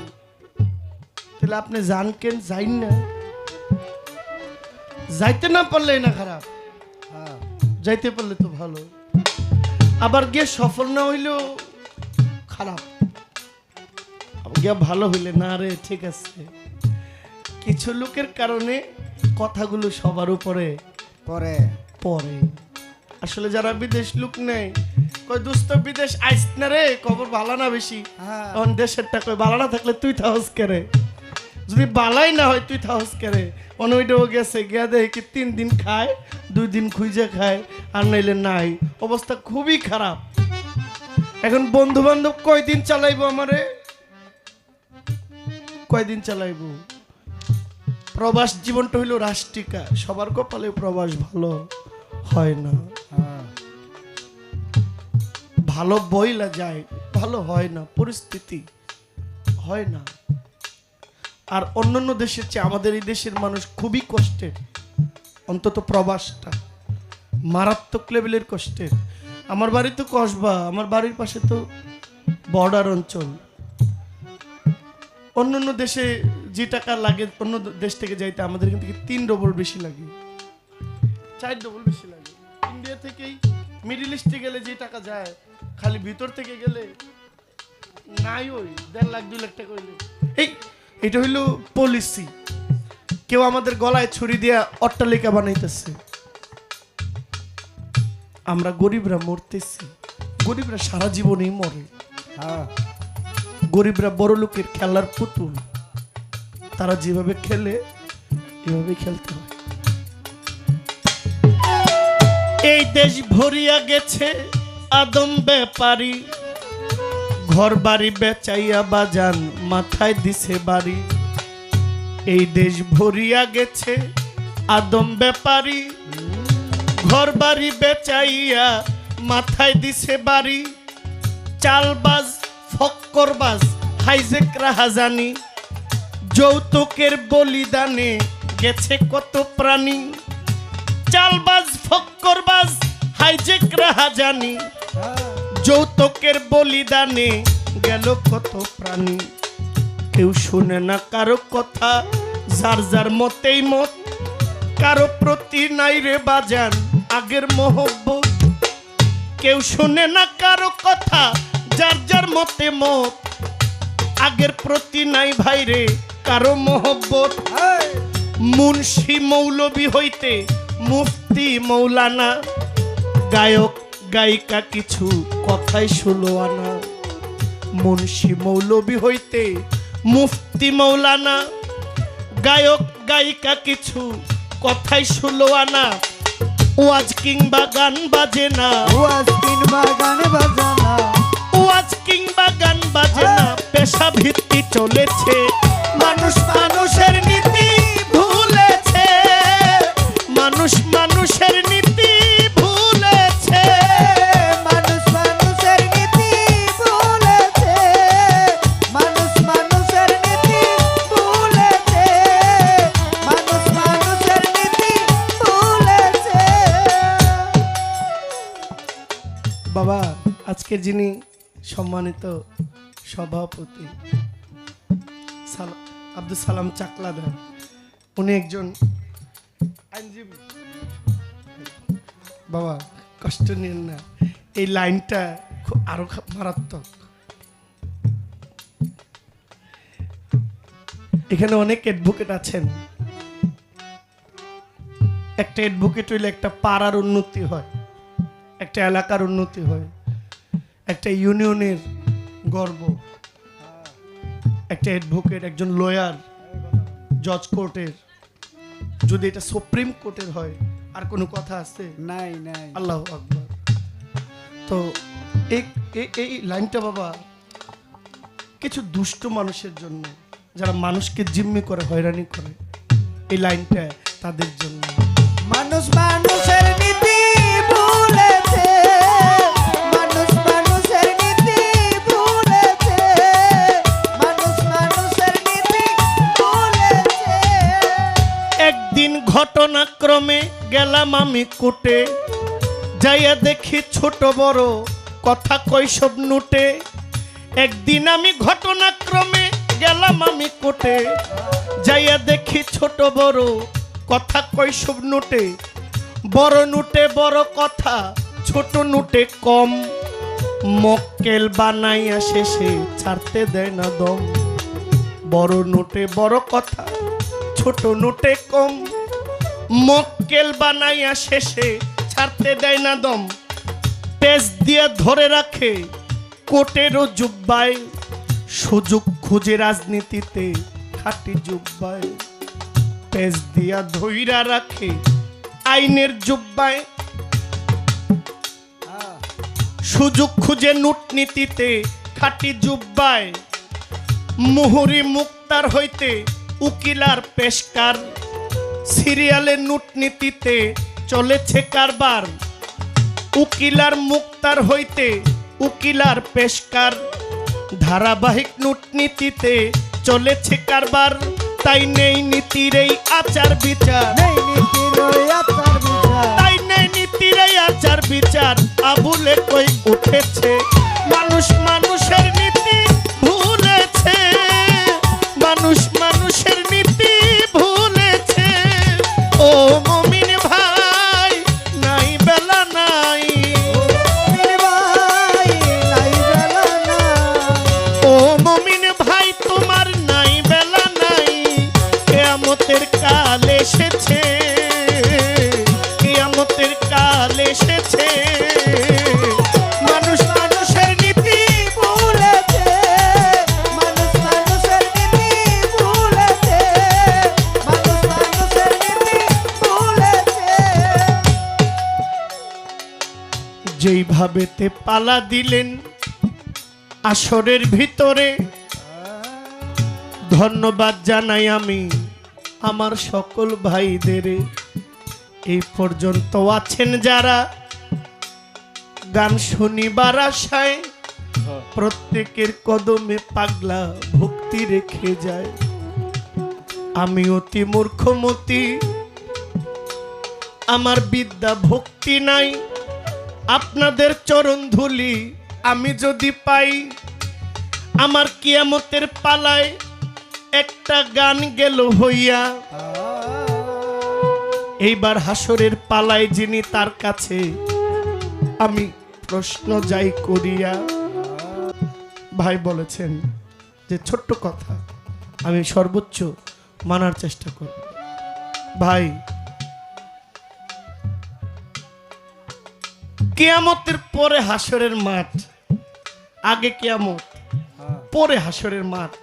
তাহলে আপনি যান কেন? যাইন না, যাইতে না পারলে না খারাপ, যাইতে পারলে তো ভালো। আবার গিয়ে সফল না হইলেও খারাপ, গিয়ে ভালো হইলে না রে ঠিক আছে। কিছু লোকের কারণে কথাগুলো সবার উপরে পরে পরে। আসলে যারা বিদেশ লোক নেয় কই দোস্ত বিদেশ আইস না রে, খবর ভালো না বেশি, হ্যাঁ। অন দেশেরটা কই ভালো না থাকলে তুই থাহস করে, যদি বালাই না হয় তুই থাহস করে। অনইটাও গেছে গিয়া দেখে কি 3 দিন খায়, 2 দিন খুঁজে খায়, আর নাইলে নাই, অবস্থা খুবই খারাপ। এখন বন্ধু বান্ধব কয়দিন চালাইবো আমারে, কয়দিন চালাইবো? প্রবাস জীবনটা হইল রাষ্ট্রিকা, সবার কপালে প্রবাস ভালো হয় না, ভালো বইলা যায়, ভালো হয় না, পরিস্থিতি হয় না। আর অন্যান্য দেশের চেয়ে আমাদের এই দেশের মানুষ খুবই কষ্টের, অন্তত প্রবাসটা মারাত্মক লেভেলের কষ্টের। আমার বাড়ি তো কসবা, আমার বাড়ির পাশে তো বর্ডার অঞ্চল। অন্যান্য দেশে যে টাকা লাগে অন্য দেশ থেকে যাইতে আমাদের এখান থেকে 3 ডবল বেশি লাগে, 4 ডবল বেশি লাগে। ইন্ডিয়া থেকেই মিডল ইস্টে গেলে যে টাকা যায়, খালি ভিতর থেকে গেলে নাই, ওই 1.5 লাখ 2 লাখ টাকা হইলে। এটা হইল পলিসি। কেউ আমাদের গলায় ছুরি দিয়া অট্টালিকা বানাইতেছে, আমরা গরিবরা মরতেছি। গরিবরা সারা জীবনেই মরে, গরিবরা বড় লোকের খেলার পুতুল, তারা যেভাবে খেলে এভাবে খেলতে হয়। এই দেশ ভরিয়া গেছে আদম ব্যাপারী, ঘর বাড়ি বেচাইয়া বাজান মাথায় দিছে বাড়ি। এই দেশ ভরিয়া গেছে আদম ব্যাপারী, ঘর বাড়ি বেচাইয়া মাথায় দিছে বাড়ি। চালবাজ ফক্করবাজ হাইজেক রাহাজানি, যৌতুকের বলিদানে গেছে কত প্রাণী। চালবাজ ফক্করবাজ হাইজেক রাহাজানি, যৌতুকের বলিদানে গেল কত প্রাণী। কেউ শুনে না কারো কথা, যার যার মতেই মত, কারো প্রতি নাই রে বাজান আগের মহব্বত। কেউ শুনে না কারো কথা, যার যার মতে মত, আগের প্রতি নাই ভাইরে কারো মহব্বত। মুন্সি মৌলবি হইতে মুফতি মৌলানা, গায়ক গায়িকা কিছু কথাই 16 আনা। মুন্সি মৌলবি হইতে মুফতি মৌলানা, গায়ক গায়িকা কিছু কথাই 16 আনা। ওয়াজ কিংবা গান বাজে না, ওয়াজ কিংবা গান বাজানা, ওয়াজ কিংবা গান বাজে না, পেশা ভিত্তি চলেছে। মানুষ মানুষের নীতি ভুলেছে, মানুষ মানুষের নীতি ভুলেছে। মানুষ মানুষের নীতি ভুলেছে, মানুষ মানুষের নীতি ভুলেছে, মানুষ মানুষের নীতি ভুলেছে। বাবা, আজকের যিনি সম্মানিত সভাপতি আব্দুল সালাম চাকলাদার, উনি একজন আইনজীবী। বাবা কষ্ট নিন না, এই লাইনটা আরো মারাত্মক। এখানে অনেক অ্যাডভোকেট আছেন, একটা অ্যাডভোকেট হইলে একটা পাড়ার উন্নতি হয়, একটা এলাকার উন্নতি হয়, একটা ইউনিয়নের গর্ব। একটা অ্যাডভোকেট, একজন লয়ার, জজ কোর্টের, যদি এটা সুপ্রিম কোর্টের হয় আর কোনো কথা আছে? নাই নাই। আল্লাহু আকবার। তো এই লাইনটা বাবা কিছু দুষ্ট মানুষের জন্য, যারা মানুষকে জিম্মি করে, হয়রানি করে, এই লাইনটা তাদের জন্য। মানুষ মানুষের নীতি ভুলেছে, মানুষ মানুষের নীতি ভুলেছে, মানুষ মানুষের নীতি ভুলেছে। একদিন ঘটনাক্রমে গেলাম আমি কোটে, যাইয়া দেখি ছোট বড় কথা কয় সব নোটে। একদিন আমি ঘটনাক্রমে গেলাম আমি কোটে, যাইয়া দেখি ছোট বড় কথা কয় সব নোটে। বড় নোটে বড় কথা, ছোট নোটে কম, মক্কেল বানাইয়া শেষে ছাড়তে দেয় না দম। বড় নোটে বড় কথা, ছোট নোটে কম, মক্কেল বানাইয়া শেষে ছাড়তে দেয় না দম। পেজ দিয়ে ধরে রাখে কোটেরও জুব্বায়, সুযোগ খুঁজে রাজনীতিতে খাটি জুব্বায়। পেজ দিয়া ধইরা রাখে আইনের জুব্বায়, সুযোগ খুঁজে নূটনীতিতে খাটি জুব্বায়। মুহুরি মুক্তার হইতে উকিলার পেশকার, সিরিয়ালের নূটনীতিতে চলেছে কারবার। উকিলার মুক্তার হইতে উকিলার পেশকার, ধারাবাহিক নূটনীতিতে চলেছে কারবার। তাই নেই নীতির এই আচার বিচার, নেই নীতির ওই আচার বিচার, তাই নেই নীতির এই আচার বিচার। আবুলে কই উঠেছে মানুষ মানুষের নীতি ভুলেছে, মানুষ মানুষের নীতি ভুলেছে। ও মমিন ভাই নাই বেলা নাই, মমিন ভাই নাই বেলা নাই। ও মমিন ভাই তোমার নাই বেলা নাই। কিয়ামতের কাল এসেছে, কিয়ামতের কাল এসেছে। মানুষ মানুষের নীতি ভুলেছে, মানুষ মানুষের নীতি ভুলেছে, মানুষ মানুষের নীতি ভুলেছে। যেইভাবেতে পালা দিলেন আসরের ভিতরে, ধন্যবাদ জানাই আমি আমার সকল ভাইদের। এই পর্যন্ত আছেন যারা গান শুনিবার আশায়, প্রত্যেকের কদমে পাগলা ভক্তি রেখে যায়। আমি অতি মূর্খমতি, আমার বিদ্যা ভক্তি নাই। আপনাদের চরণ ধুলি আমি যদি পাই, আমার কিয়ামতের পালায় একটা গান গেল হইয়া। এইবার হাসরের পালায় যিনি, তার কাছে আমি প্রশ্ন যাই করিয়া। ভাই বলেছেন যে ছোট্ট কথা, আমি সর্বোচ্চ মানার চেষ্টা করব। ভাই, কিয়ামতের পরে হাসরের মাঠ, আগে কিয়ামত, পরে হাসরের মাঠ।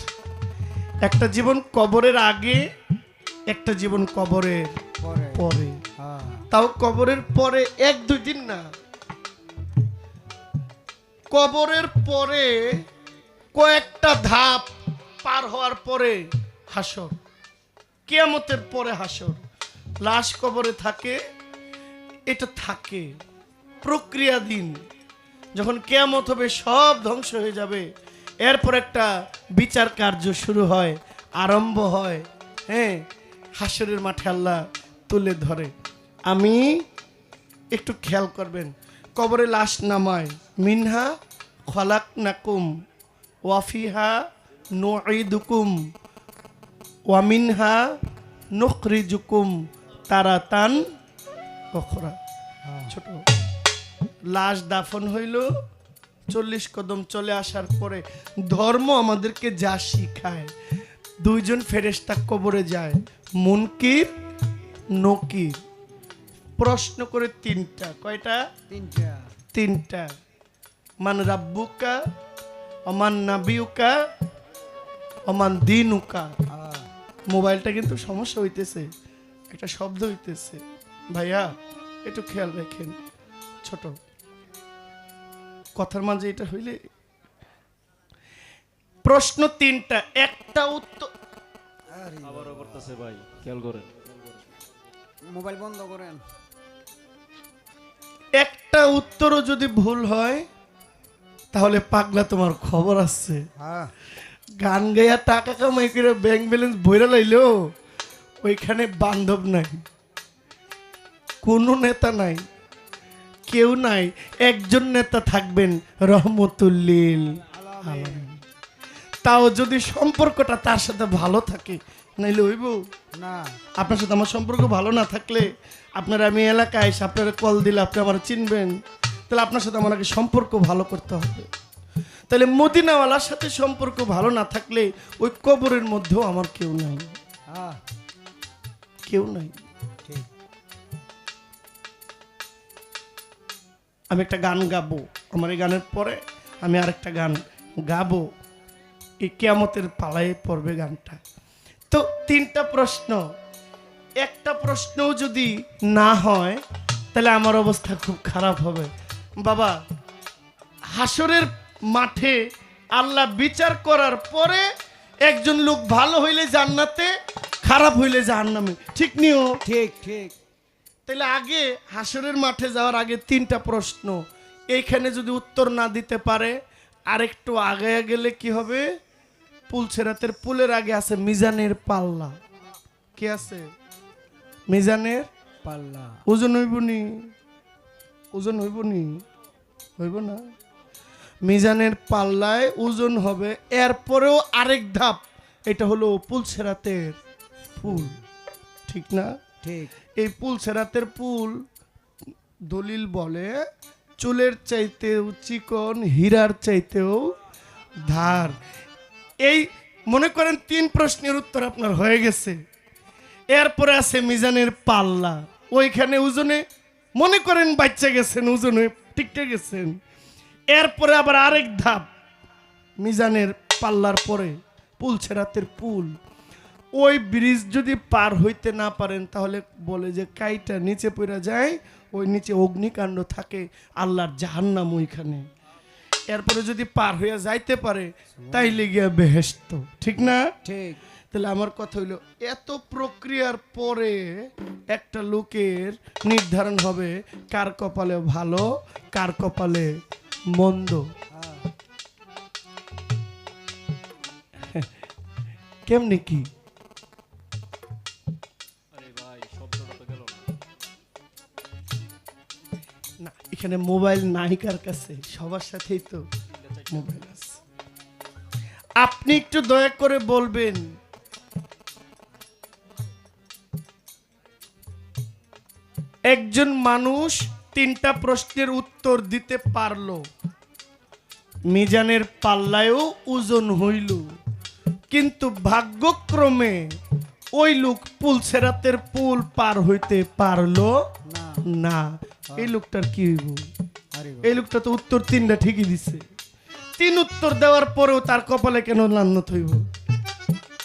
একটা জীবন কবরের আগে, একটা জীবন কবরের পরে পরে। তাও কবরের পরে 1-2 দিন না, কবরের পরে কয়েকটা ধাপ পার হওয়ার পরে হাসর। কিয়ামতের পরে হাসর। লাশ কবরে থাকে, এটা থাকে প্রক্রিয়াধীন। যখন কিয়ামত হবে, সব ধ্বংস হয়ে যাবে, এরপর একটা বিচার কার্য শুরু হয়, আরম্ভ হয়। হ্যাঁ, হাসরের মাঠে আল্লাহ তুলে ধরে। আমি একটু খেয়াল করবেন, কবরে লাশ নামায়, মিনহা খলাকনাকুম ওয়াফিহা নুঈদুকুম ওয়া মিনহা নুখরিজুকুম তারাতান উখরা। ছোট লাশ দাফন হইল, 40 কদম চলে আসার পরে ধর্ম আমাদেরকে যা শিখায়, 2 জন ফেরেশতা কবরে যায়, মুনকির নকির। প্রশ্ন করে 3টা, কয়টা? তিনটা। 3টা। মান রাব্বুকা অমান নাবিউকা অমান দিনুকা। মোবাইলটা কিন্তু সমস্যা হইতেছে, একটা শব্দ হইতেছে। ভাইয়া একটু খেয়াল রাখেন, ছোট কথার মাঝে এটা হইলে। প্রশ্ন তিনটা, একটা উত্তর। আবারও করতেছে ভাই, খেয়াল করেন। মোবাইল বন্ধ করেন। একটা উত্তরও যদি ভুল হয় তাহলে পাগলা তোমার খবর আছে। হ্যাঁ গান গাইয়া টাকা কামাই করে ব্যাংক ব্যালেন্স ভইরা লাইলো, ওইখানে বান্ধব নাই, কোনো নেতা নাই, কেউ নাই। একজন নেতা থাকবেন, রহমতুল্লিল আলামিন। তাও যদি সম্পর্কটা তার সাথে ভালো থাকে, নাইলে হইব না। আপনার সাথে আমার সম্পর্ক ভালো না থাকলে, আপনারা আমি এলাকায় এসে আপনারা কল দিলে আপনি আমার চিনবেন, তাহলে আপনার সাথে আমার আগে সম্পর্ক ভালো করতে হবে। তাহলে মদিনাওয়ালার সাথে সম্পর্ক ভালো না থাকলে ওই কবরের মধ্যেও আমার কেউ নাই, হ্যাঁ কেউ নাই। ঠিক। আমি একটা গান গাবো, আমার এই গানের পরে আমি আরেকটা গান গাবো, এই কিয়ামতের পালায় পড়বে গানটা। তো তিনটা প্রশ্ন, একটা প্রশ্নও যদি না হয় তাহলে আমার অবস্থা খুব খারাপ হবে। বাবা, হাসরের মাঠে আল্লাহ বিচার করার পরে একজন লোক ভালো হইলে জান্নাতে, খারাপ হইলে জাহান্নামে, ঠিক নিও? ঠিক ঠিক। তাহলে আগে হাসরের মাঠে যাওয়ার আগে তিনটা প্রশ্ন, এইখানে যদি উত্তর না দিতে পারে, আরেকটু আগে গেলে কি হবে? পুলছেরাতের পুলের আগে আছে মিজানের পাল্লা। কি আছে? মিজানের পাল্লা। ওজন হইবনি, ওজন হইবনি, হইব না। মিজানের পাল্লায় ওজন হবে, এরপরেও আরেক ধাপ, এটা হলো পুলছেরাতের পুল, ঠিক না? ঠিক। এই পুলছেরাতের পুল দলিল বলে চুলের চাইতেও চিকন, হীরার চাইতেও ধার। এই মনে করেন তিন প্রশ্নের উত্তর আপনার হয়ে গেছে। এরপরে আছে মিজানের পাল্লা, ওইখানে ওজনে মনে করেন বাচ্চা গেছেন, ওজনে ঠিকঠে গেছেন। এরপরে আবার আরেক ধাপ, মিজানের পাল্লার পরে পুলছেরাতের পুল। ওই ব্রিজ যদি পার হইতে না পারেন তাহলে বলে যে কাইটা নিচে পড়ে যায়, ওই নিচে অগ্নিকাণ্ড থাকে, আল্লাহর জাহান্নাম ওইখানে। এরপরে যদি পার হইয়া যাইতে পারে তাইলে গিয়া বেহেশত, ঠিক না? ঠিক। তাহলে আমার কথা হইলো, এত প্রক্রিয়ার পরে একটা লোকের নির্ধারণ হবে কার কপালে ভালো, কার কপালে মন্দ। কেমনি কি? আরে ভাই, শব্দটা তো গেল না। না, এখানে মোবাইল নায়িকার কাছে, সবার সাথেই তো মোবাইল আছে। আপনি একটু দয়া করে বলবেন, একজন মানুষ তিনটা প্রশ্নের উত্তর দিতে পারলো, মিজানের পাল্লায়ও ওজন হইল, কিন্তু ভাগ্যক্রমে ওই লোক পুলছেরাতের পুল পার হইতে পারলো না। না। এই লোকটার কি হইব? আরে এই লোকটা তো উত্তর তিনটা ঠিকই দিছে, তিন উত্তর দেওয়ার পরেও তার কপালে কেন লান্নত হইব?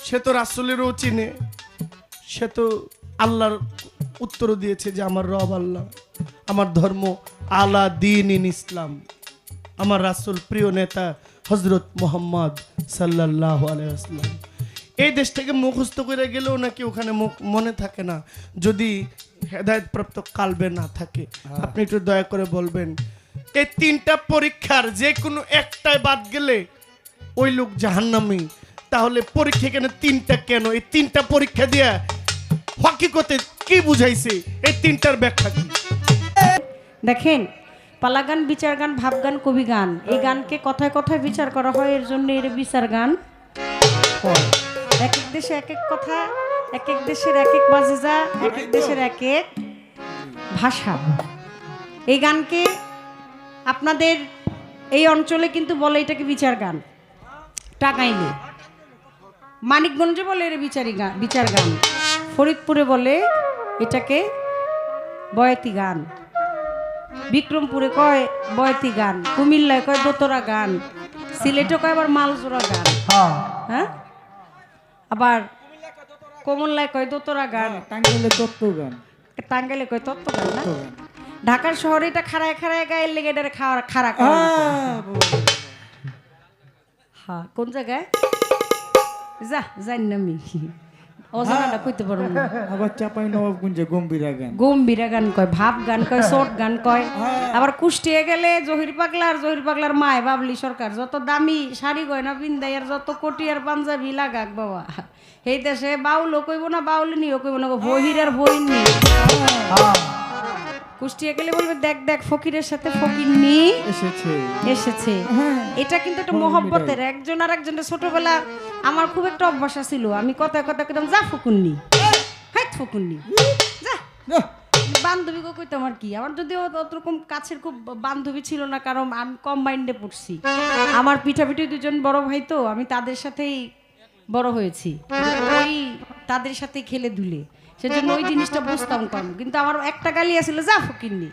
সে তো রাসূলেরও চিনে, সে তো আল্লাহর উত্তরও দিয়েছে যে আমার রব আল্লাহ, আমার ধর্ম আলা দিন ইন ইসলাম, আমার রাসূল প্রিয় নেতা হযরত মুহাম্মদ সাল্লাল্লাহু আলাইহি ওয়াসাল্লাম। এই দেশ থেকে মুখস্থ করে গেলেও নাকি ওখানে মনে থাকে না, যদি হেদায়েতপ্রাপ্ত কালবে না থাকে। আপনি একটু দয়া করে বলবেন, এই তিনটা পরীক্ষার যে কোনো একটায় বাদ গেলে ওই লোক জাহান্নামী, তাহলে পরীক্ষা কেন তিনটা? কেন এই তিনটা পরীক্ষা দিয়া হকিকতে কি বুঝাইছে? এই তিনটার ব্যাখ্যা কি? দেখেন, পালা গান, বিচার গান, ভাব গান, কবি গান, এই গানকে কথায় কথায় বিচার করা হয়, এর জন্য এর বিচার গান হয়। এক এক দেশে এক এক কথা, এক এক দেশের এক এক বাজেজা, এক এক দেশের এক এক ভাষা। এই গানকে আপনাদের এই অঞ্চলে কিন্তু বলে এটাকে বিচার গান, টাঙ্গাইলে, মানিকগঞ্জে বলে এর বিচার গান, ফরিদপুরে বলে এটাকে বয়াতি গান, বিক্রমপুরে কয় বয়াতি গান, কুমিল্লায় কয় দোতরা গান, সিলেটে কয় আবার মালজোড়া গান, হ্যাঁ, আবার কুমিল্লায় কয় দোতরা গান, টাঙ্গাইলে তত্ত্ব গান। টাঙ্গাইলে কয় তত্ত্ব গান না। ঢাকার শহরে এটা খাড়ায় খাড়ায় গায়ের লেগে এটারে খাড়া হ্যাঁ কোন জায়গায় জানি না আমি অজানাটা কইতে পারবো না। আবার চাপাই নবাবগঞ্জে গম্ভীরা গান। গম্ভীরা গান কয়, ভাব গান কয়, শর্ট গান কয়। আবার কুষ্টিয়ে গেলে জহির পাগলার মায় বাবলি সরকার যত দামি শাড়ি গয়না পিন্দাই আর যত কোটি আর পাঞ্জাবি লাগাক বাবা, এই দেশে বাউলও কইব না বাউলিনিও কইব না, বহির আর বইনি। কুষ্টিয়া গেলে বলবে দেখ দেখ ফকিরের সাথে ফকিরনি এসেছে। এটা কিন্তু একটা মহব্বতের, একজন আর একজনের। ছোটবেলা আমার খুব একটা অভ্যাস ছিল, আমি কথায় কথায় কইতাম যা ফকুন্নি, হাই ফকুন্নি যা। বান্ধবী গো কইতাম আর কি, আমার যদিও অতরকম কাছের খুব বান্ধবী ছিল না, কারণ আমি কম্বাইন্ডে পড়ছি। আমার পিঠাপিঠি দুজন বড় ভাই, তো আমি তাদের সাথেই বড় হয়েছি, ওই তাদের সাথে খেলে ধুলে, সেজন্য ওই জিনিসটা বুঝতাম কম। কিন্তু আমার একটা গালি আসছিল যা ফকিরনি।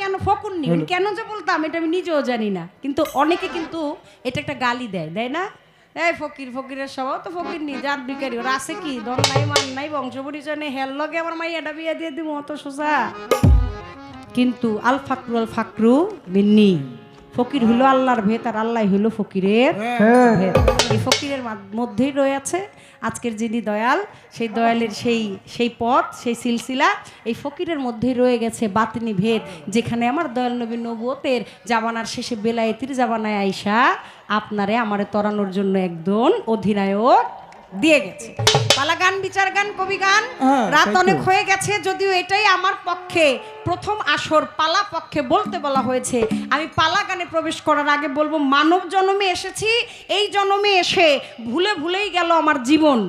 কেন ফকুরনি কেন যে বলতাম এটা আমি নিজেও জানি না, কিন্তু অনেকে কিন্তু এটা একটা গালি দেয়, দেয় না? এই ফকির, ফকিরের স্বভাব তো ফকিরনি, জাত বিকারি, ওরা আছে কি দল নাই মান নাই বংশ পরিচয় নেই, হেল লগে আমার মাইয়াটা বিয়ে দিয়ে দিব অত সোজা। কিন্তু আল ফাকরু বিন্নি, ফকির হইল আল্লাহর ভেদ আর আল্লাহ হইল ফকিরের ভেদ। এই ফকিরের মধ্যেই রয়েছে আজকের যিনি দয়াল, সেই দয়ালের সেই পথ, সেই সিলসিলা এই ফকিরের মধ্যেই রয়ে গেছে বাতিনি ভেদ, যেখানে আমার দয়াল নবী নবুয়তের জামানার শেষে বেলায়েতির জামানায় আইসা আপনারে আমারে তরানোর জন্য একজন অধিনায়ক দিয়ে গেছে। পালা গান, বিচার গান, কবি গান, রাত অনেক হয়ে গেছে। যদিও এটাই আমার পক্ষে প্রথম আসর, পালা পক্ষে বলতে বলা হয়েছে। আমি পালা গানে প্রবেশ করার আগে বলবো, মানব জন্মে এসেছি, এই জন্মে এসে ভুলেই গেল আমার জীবন।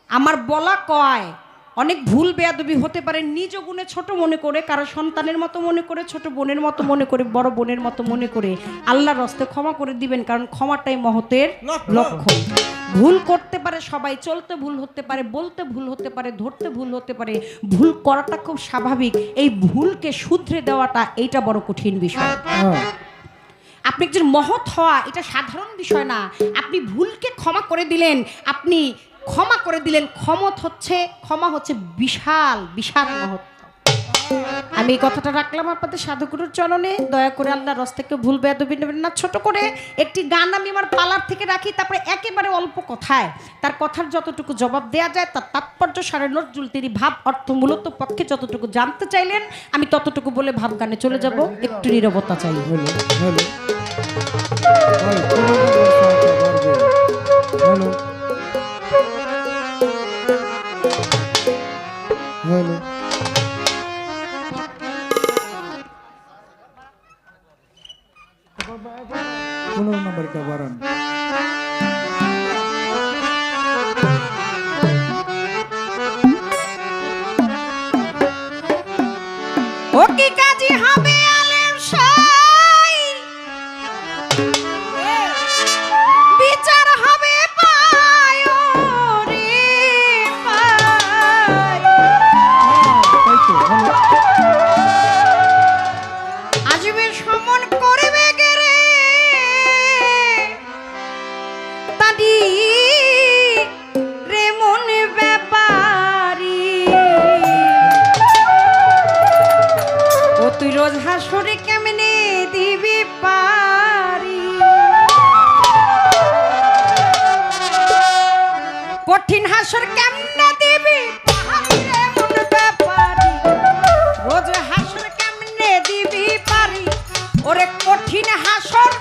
আমার বলা কয় অনেক ভুল বেয়াদবি হতে পারে, নিজ গুণে ছোট মনে করে, কারো সন্তানের মতো মনে করে, ছোট বোনের মতো মনে করে, বড় বোনের মতো মনে করে আল্লাহর হস্তে ক্ষমা করে দিবেন, কারণ ক্ষমাটাই মহতের লক্ষণ। ভুল করতে পারে সবাই, চলতে ভুল হতে পারে, বলতে ভুল হতে পারে, ধরতে ভুল হতে পারে, ভুল করাটা খুব স্বাভাবিক। এই ভুলকে শুধরে দেওয়াটা এইটা বড় কঠিন বিষয়। আপনি একজন মহৎ হওয়া এটা সাধারণ বিষয় না। আপনি ভুলকে ক্ষমা করে দিলেন, আপনি ক্ষমা করে দিলেন, ক্ষমা হচ্ছে বিশাল বিশাল মহৎ। আমি এই কথাটা রাখলাম আপনাদের সাধুগুরুর চরণে। দয়া করে আল্লাহর রাস্তা থেকে ভুল বেয়াদবি নেবেন না। ছোট করে একটি গান আমি আমার পালার থেকে রাখি, তারপরে একেবারে অল্প কথায় তার কথার যতটুকু জবাব দেয়া যায়, তার তাৎপর্য সারে নজরুল তিনি ভাব অর্থ মূলত পক্ষে যতটুকু জানতে চাইলেন আমি ততটুকু বলে ভাব গানে চলে যাব। একটু নীরবতা চাই। नंबर का वारन ও কি কাজী হবে আলেম শাই, বিচার হবে পায় রে পায়। আসবে সমন করবে গেরে তাদি রে মন ব্যাপারী। ও তুই রোজ হাসরে কেমনে দিবি পারি, কঠিন হাসর কেমনে দিবি পারি রে মন ব্যাপারী। রোজ হাসর কেমনে দিবি পারি, ওরে কঠিন হাসর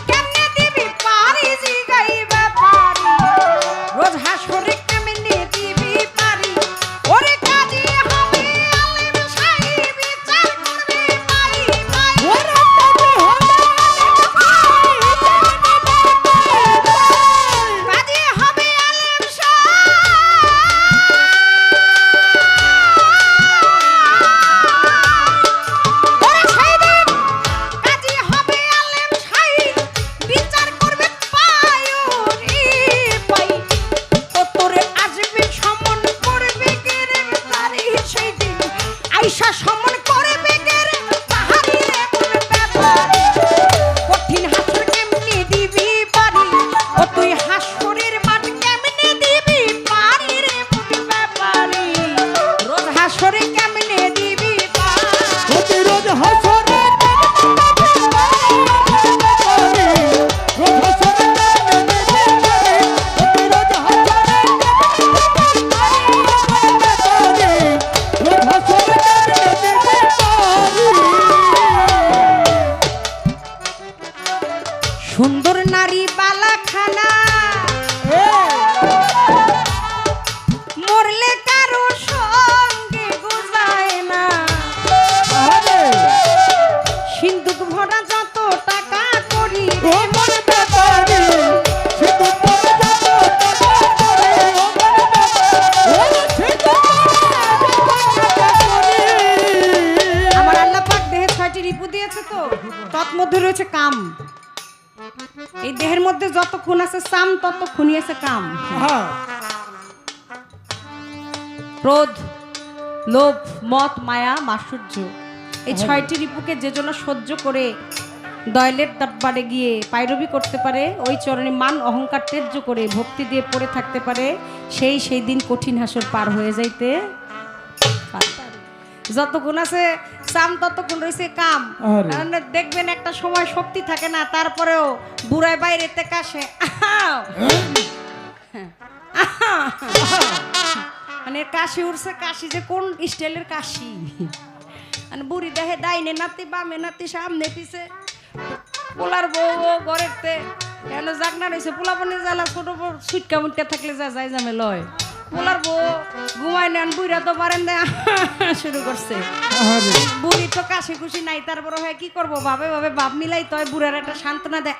কেমনে দিবি পারি, জিগাই ব্যাপারী। রোজ হাসরে কেমনে দিবি পারি, ওরে কাজী হবে আলেম শাই, বিচার করবে পারি পাই। ওরে কাজী হবে আলেম শাই, কাজী হবে আলেম শাই। ওরে সেই দিন কাজী হবে আলেম শাই, সুন্দর নারী বালাখানা মরলে কারো সঙ্গে গোজায় না, সিন্দুক ভরা যত টাকা করি আমার আল্লাহ পাক দেহে 6টি রিপু দিয়েছে, তো তৎমধ্যে রয়েছে কাম। এই দেহের মধ্যে যত খুন আছে সাম, তত খুনি আছে কাম। ক্রোধ, লোভ, মদ, মায়া, মাৎসর্য, এই 6টি রিপুকে যে জন্য সহ্য করে দয়ালের দরবারে গিয়ে পায়রবি করতে পারে, ওই চরণে মান অহংকার ত্যায্য করে ভক্তি দিয়ে পড়ে থাকতে পারে, সেই দিন কঠিন হাসর পার হয়ে যাইতে পারে। যত গুণ আছে সাম, তত গুণ রয়েছে কাম। আরে। মানে দেখবেন একটা সময় শক্তি থাকে না, তারপরেও বুড়ায় বাইরেতে কাশে মানে কাশি উঠছে, কাশি যে কোন স্টাইলের কাশি, মানে বুড়ি দেহে ডাইনে নাতি বামে নাতি সামনে পিছে, পোলার বউ ঘরেতে কেন জাগনা রয়েছে, পোলা পানি জ্বালা ছোট সুটকা মুটকা থাকলে যা যাই জামে লয়, পোলার বউ ঘুমাই নেন, বুড়া তো পারেন না শুরু করছে। বুড়ি তো কাশি খুশি নাই, তারপরে হয় কি করবো, ভাবে ভাবে ভাব মিলাই তো বুড়ার একটা সান্ত্বনা দেয়,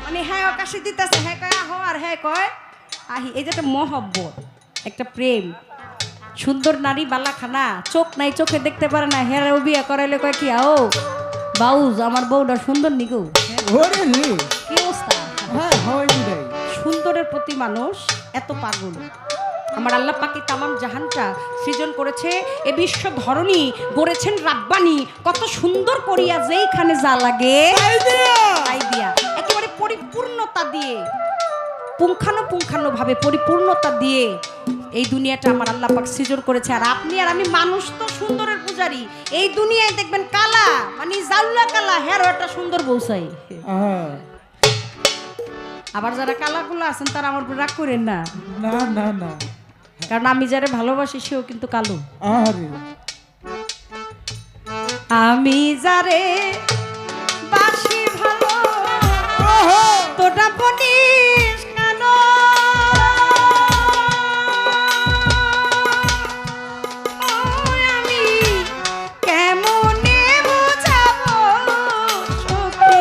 মানে হ্যাঁ কাশি দিতেছে, হ্যাঁ কয় আহ, আর হ্যাঁ কয় আহি। এই যে একটা মহব্বত, একটা প্রেম। সুন্দর নারী বালাখানা, চোখ নাই, চোখে দেখতে পারে না, হেরাও বিয়ে করাইলে কয় কি আও বাউজ আমার বউটা সুন্দর নিগো, কি অবস্থা। সুন্দরের প্রতি মানুষ এত পাগল। আমার আল্লাহ পাকি তামাম জাহানটা সৃজন করেছে, এ বিশ্ব ধরনী গড়েছেন রাব্বানি, কত সুন্দর করিয়া যেইখানে যা লাগে তাই দিয়া, একেবারে পরিপূর্ণতা দিয়ে, পুঙ্খানুপুঙ্খানু ভাবে পরিপূর্ণতা দিয়ে এই দুনিয়াটা আমার আল্লাহ পাক সৃজন করেছে। আর আপনি আর আমি মানুষ তো সুন্দরের পূজারি, এই দুনিয়ায় দেখবেন কালা মানে জাউলা কালা, হের একটা সুন্দর বউসাই। আবার যারা কালাগুলো আছেন তারা আমার উপর রাগ করেন না, না না না, কারণ আমি যারা ভালোবাসি সেও কিন্তু কালো। আরে আমি যারে বাসি ভালো তোটা বলিস কেন, আমি কেমনে বুঝাবো সখী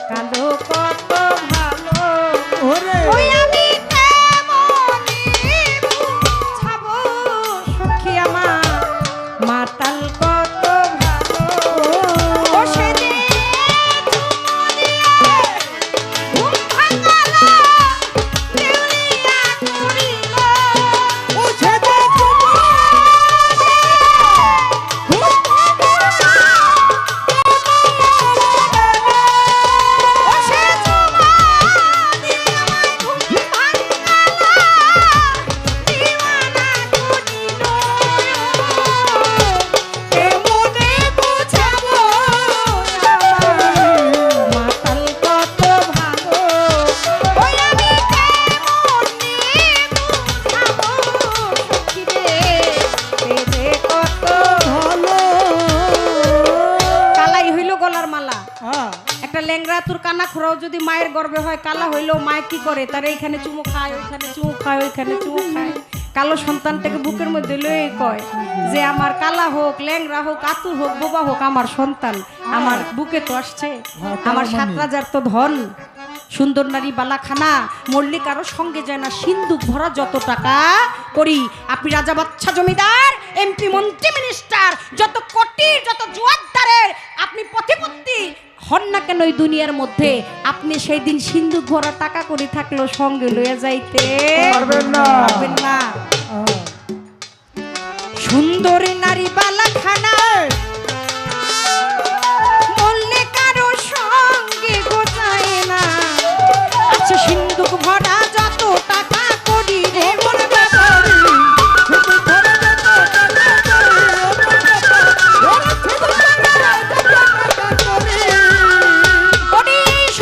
কালো কত ভালো, ওই আমি কেমনে বুঝাবো সখী আমার মাতাল কত ভালো, ও সেদিন ঘুম ভাঙালো দেউলিয়া করিল, ও সেদিন ঘুম ও সে জুমানি আমায় ঘুম ভাঙালো দিওয়ানা করিল, কেমনে বুঝাবো মাতাল কত ভালো, ওই আমি কেমনে বুঝাবো সখী রে পেটে কত ভালো। কালাই হইল গলার মালা, একটা ল্যাংড়া তোর কানা খোরাও যদি মায়ের গর্ভে হয়, কালা হইলেও মায় কি করে, তার এইখানে চুমু খায়, ওইখানে চুমু খায়, ওইখানে চুমু খায়, কালো সন্তানটাকে বুকের মধ্যে লয়ে কয় যে আমার কালা হোক, ল্যাংড়া হোক, আতু হোক, বোবা হোক, আমার সন্তান আমার বুকে তো আসছে, আমার 7 রাজার তো ধন। সুন্দর নারী বালাখানা মল্লিক আরো সঙ্গে যায় না, সিন্দুক ভরা যত টাকা করি, আপনি রাজা বাচ্চা জমিদার এমপি মন্ত্রী মিনিস্টার যত কোটি যত জুয়ারদারের আপনি পথিপত্তি হন না কেন এই দুনিয়ার মধ্যে, আপনি সেই দিন সিন্ধুক ভরা টাকা করে থাকলেও সঙ্গে লয়ে যাইতে পারবেন না। সুন্দরী নারী বালাখানা মরলে কারো সঙ্গে গোছায় না, আচ্ছা সিন্ধুক ভরা যত টাকা করি রে মন ব্যাপারি,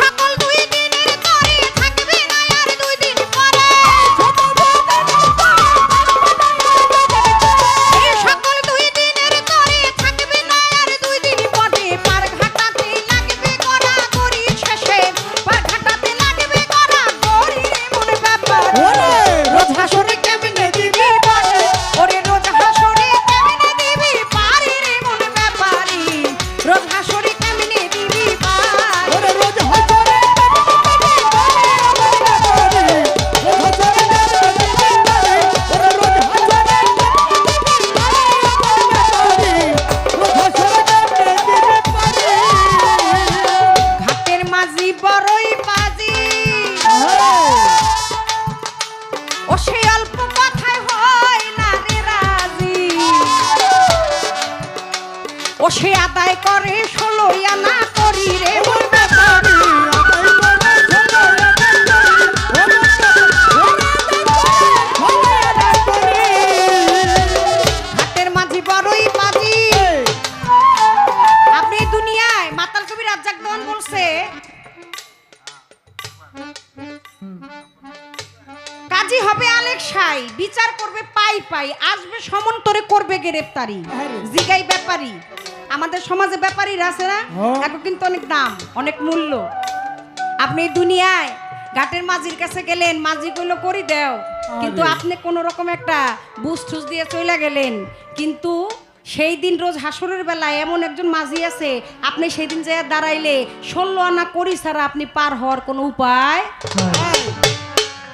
সকল 2 দিনের তরে থাকবে না আর 2 দিন পরে, সকল 2 দিনের তরে থাকবে সে আদায় করে 16 আনা করি রে ওর ব্যাপারী। ঘাটের মাঝি বড়ই বাজি। আপনি এই দুনিয়ায় মাতাল কবি রাজ্জাক দেওয়ান বলছে কাজী হবে আলেক সাই, বিচার করবে পাই পাই, আসবে সমন্তরে করবে গ্রেফতারি। জিগাই ব্যাপারী, আমাদের সমাজে ব্যাপারীরা আছে না, এখন কিন্তু অনেক দাম অনেক মূল্য। আপনি এই দুনিয়ায় ঘাটের মাঝির কাছে গেলেন, মাঝি কইলো করি দেও, কিন্তু আপনি কোন রকম একটা বুঝ ঠুস দিয়ে চলে গেলেন, কিন্তু সেই দিন রোজ হাসরের বেলায় এমন একজন মাঝি আছে, আপনি সেই দিন যায় দাঁড়াইলে 16 আনা করি ছাড়া আপনি পার হওয়ার কোনো উপায়।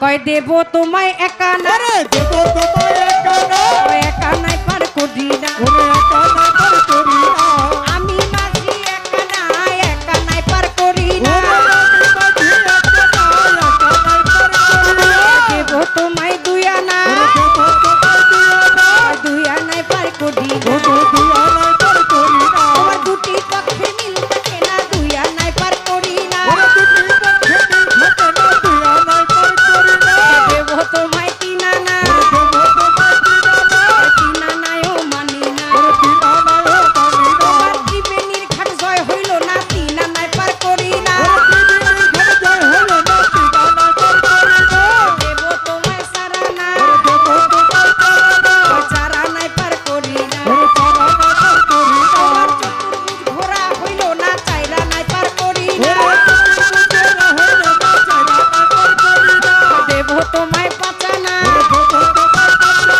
কয় দেব তোমায় একা না রে, দেব তোমায় একা না, একা নাই পার করি না, ওরে একা নাই পার করি না, আমি মাঝি একা নাই, একা নাই পার করি না, আমি মাঝি একা নাই, একা নাই পার করি না, দেব তোমায় 2 আনা, দেব তোমায় 2 আনা, 2 আনাই পার করি না, 2 আনাই পার করি না, আমার দুটি পক্ষে মিল থাকে না, 2 আনাই পার করি না, ওরে দুটি পক্ষে মিল থাকে না, 2 আনাই পার করি না, দেব তোমায় 3 আনা, দেব তোমায় 3 আনা, 3 আনায়ও মানি না, ওরে 3 আনায়ও মানি না, আমার ত্রিবেণীর ঘাট জয় হইল না, 3 আনাই পার করি না, ওরে ত্রিবেণীর ঘাট জয় হইল না, 3 আনাই পার করি না, দেব তোমায় 4 আনা, ওরে দেব তোমায় 4 আনা, 4 আনাই পার করি না, ওরে 4 আনাই পার করি না, আমার চতুর্ভুজ ঘোড়া হইল না, 4 আনাই পার করি না, ওরে চতুর্ভুজ ঘোড়া হইল না, 4 আনাই পার করি না, দেব তোমায় 5 আনা, ওরে দেব তোমায় 5 আনা,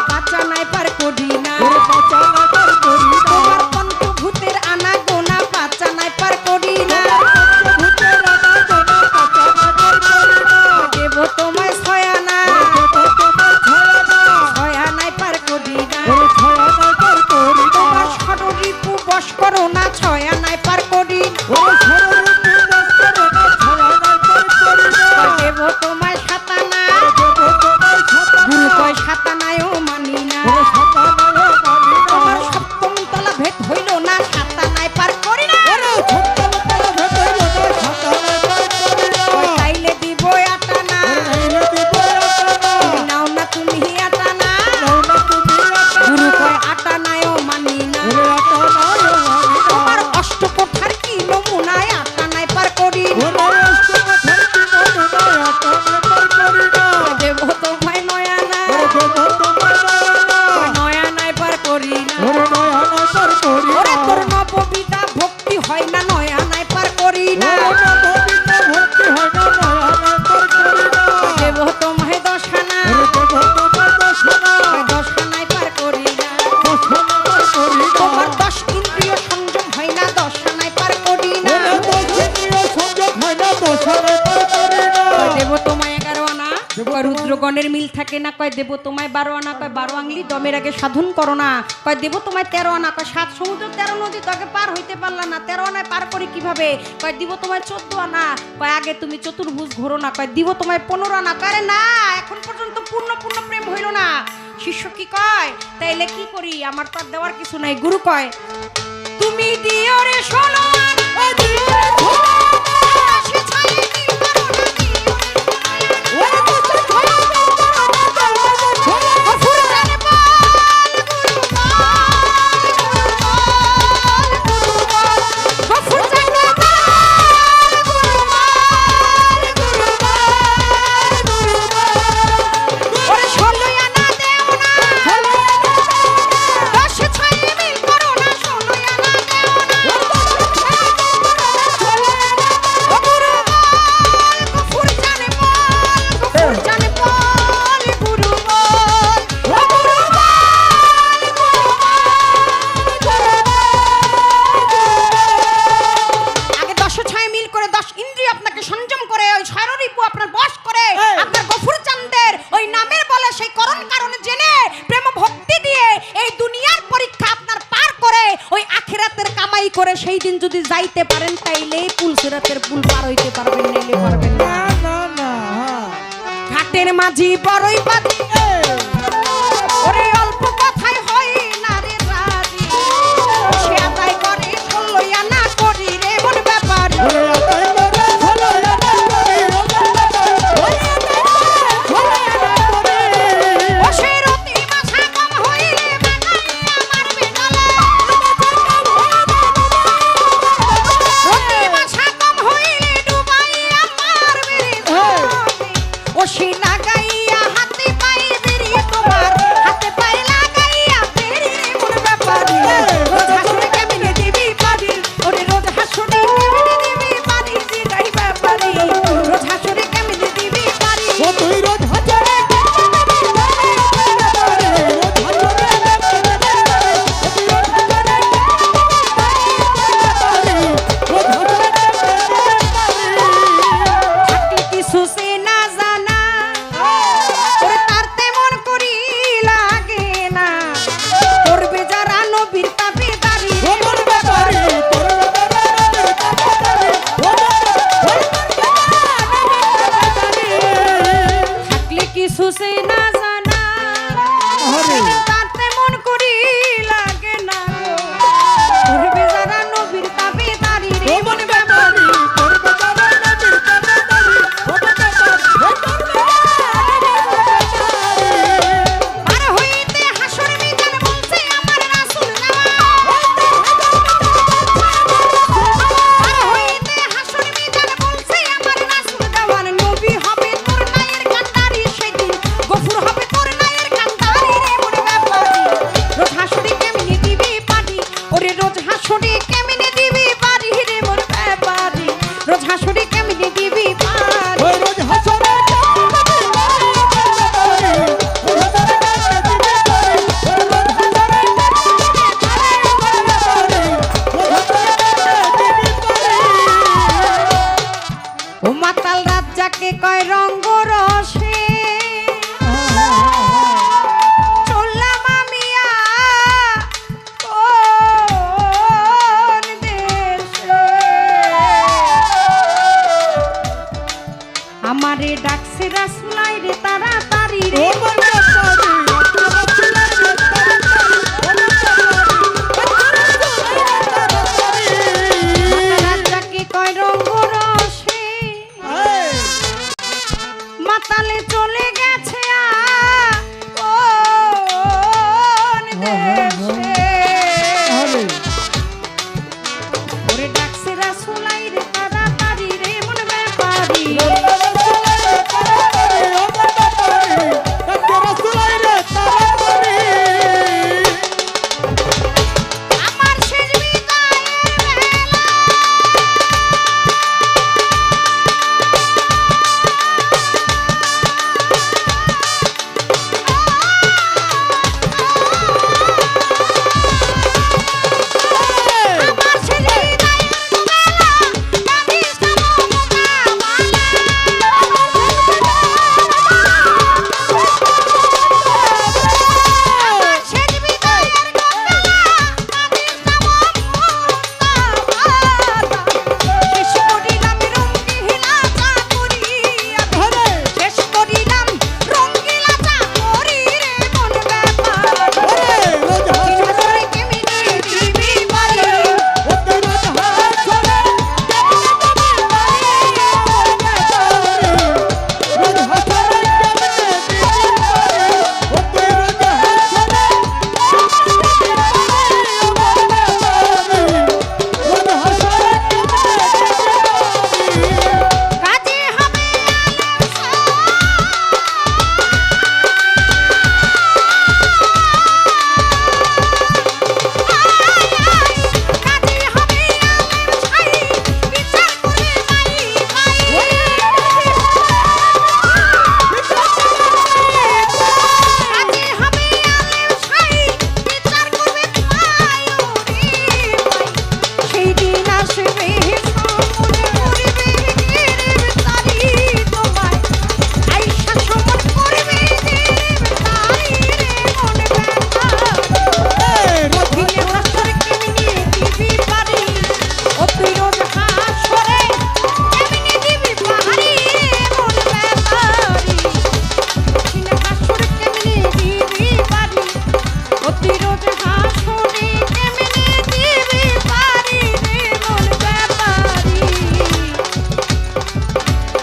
5 আনাই পার করি না, ওরে 5 আনাই পার করি না, তোমার পঞ্চভূতের আনা গোনা 5 আনাই পার করি না, পঞ্চভূতের আনা গোনা 5 আনাই পার করি না, দেব তোমায় 6 আনা, ওরে দেব তোমায় 6 আনা, 6 আনাই পার করি না, ওরে 6 আনাই পার করি না, তোমার ষড়রিপু বশ করো না, 6 আনাই পার করি না, ওরে ষড়রিপু বশ করো না, 6 আনাই পার করি না, দেব তোমায় 7 আনা, দেব তোমায় 7 আনা, গুরু কয় 7 আনায়ও মানি না, ওরে 7 আনায়ও মানি না, তোমার সপ্তম তলা ভেদ হইল না, 7 আনাই পার করি না, ওরে সপ্তম তলা ভেদ হইল না, 7 আনাই পার করি না, তাইলে দিব 8 আনা, তাইলে দিব 8 আনা, নাও না তুমি 8 আনা, নাও না তুমি 8 আনা, গুরু কয় 8 আনায়ও মানি না, ওরে 8 আনায়ও মানি না, তোমার অষ্টকোঠার কি নমুনা, 8 আনাই পার করি না, ওরে অষ্টকোঠার কি নমুনা, 8 আনাই পার করি না, দেব তোমায় 9 আনা, ওরে দেব তোমায় 9 আনা, 9 আনাই পার করি না, ওরে 9 আনাই পার করি না, ওরে তোর নববিধা ভক্তি হয় না, 9 আনাই পার করি না, ওরে নববিধা ভক্তি হয় না, 9 আনাই পার করি না, দেব তোমায় 10 আনা, ওরে দেব তোমায় 10 আনা, 10 আনাই পার করি না, 10 আনাই পার করি না, তোমার 10 ইন্দ্রিয় সংযম হয় না, 10 আনাই পার করি না, ওরে 10 ইন্দ্রিয় সংযম হয় না, 10 আনাই পার করি না, দেব তোমায় 11 আনা, কয় রুদ্রগণের মিল থাকে না, কয় দেব তোমায় 12 আনা, কয় 12 আঙ্গলি দমের আগে সাধন করো না, কয় দেব তোমায় 13 আনা, কয় 7 সমুদ্র 13 নদী তো আগে পার হইতে পারলা না, 13 আনায় পার করি কিভাবে, কয় দিব তোমায় 14 আনা, কয় আগে তুমি চতুর্ভুজ ঘোরো না, কয় দিব তোমায় 15 আনা, কয় না এখন পর্যন্ত পূর্ণ প্রেম হইল না। শিষ্য কি কয় তাইলে কি করি, আমার তো আর দেওয়ার কিছু নাই। গুরু কয় তুমি দিও রে 16 আনা, ও দিও রে 16 আনা, সে ছাই দিল করো না, দিও রে 16 আনা, ওরে তো ছাই দিল করো না, গফুর জানে বল গুরু বল, গফুর জানে বল গুরু বল, ওরে 16 আনা দেও না, 10 ছাই মিল করো না, 16 আনা দেও না, করে সেই দিন যদি যাইতে পারেন তাইলে পুলসিরাতের পুল পার হইতে পারবেন, নাইলে পারবেন না। ঘাটের মাঝি বড়ই বাদী, ওরে অল্প কথাই হয় না রে রাজি, সে আদায়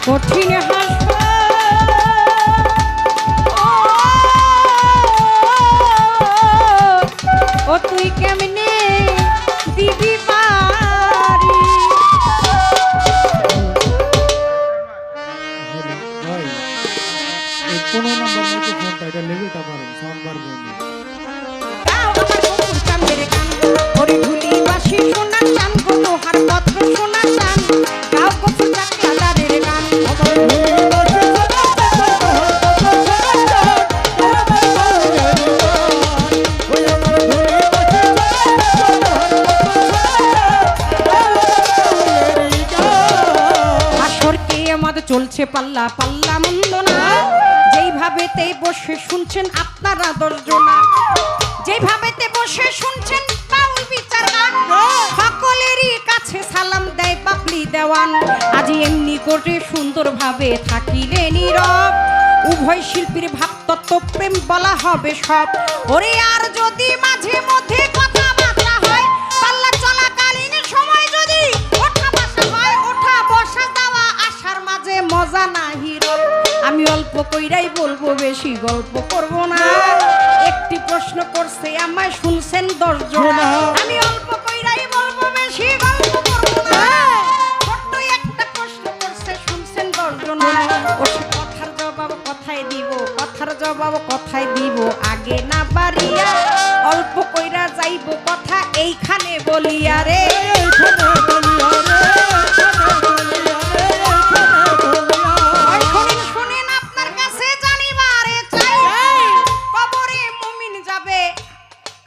কঠিন হাসব ও তুই কেমনে দিবি পারি ভাই এই 15 নম্বর মধ্যে ফোনটা এটা লেভেলটা বাড়ান সাউন্ড বাড়বে না। গাও আমার বকুর চাঁদের গান ওরে ঢুলি বাসি সোনা চান গো তোহার পত্র সোনা চান গাও কফুর চাঁদের গান আসরকে আমাদের চলছে পাল্লা পাল্লা মন্দ না যেইভাবেতে বসে শুনছেন আপনারা দর্জনা যেইভাবেতে বসে শুনছেন বাউল বিচার গান সকলেরই কাছে সালাম দেয় বাবলি দেওয়ান আজ এমনি করে সুন্দরভাবে থাকিলে নীরব উভয় শিল্পীর ভাবতত্ত্ব প্রেম বলা হবে সব ওরে আর যদি মাঝে মধ্যে কথাবার্তা হয় পাল্লা চলাকালীন সময় যদি ওঠা বসা হয় ওঠা বসা যাওয়া আসার মাঝে মজা না হিরো আমি অল্প কইরাই বলবো বেশি গল্প করব না একটি প্রশ্ন করছে আমায় শুনছেন 10 জন আমি অল্প কইরাই বলবো বেশি গল্প করব না ছোট্ট একটা প্রশ্ন করছে শুনছেন 10 জন ও সে কথার জবাব কথায় দিব কথার জবাব কথায় দিব আগে না বাড়িয়া অল্প কইরা যাইব কথা এইখানে বলিয়া রে ওই শুনেন শুনেন আপনার কাছে জানিবারে চাই কবরে মুমিন যাবে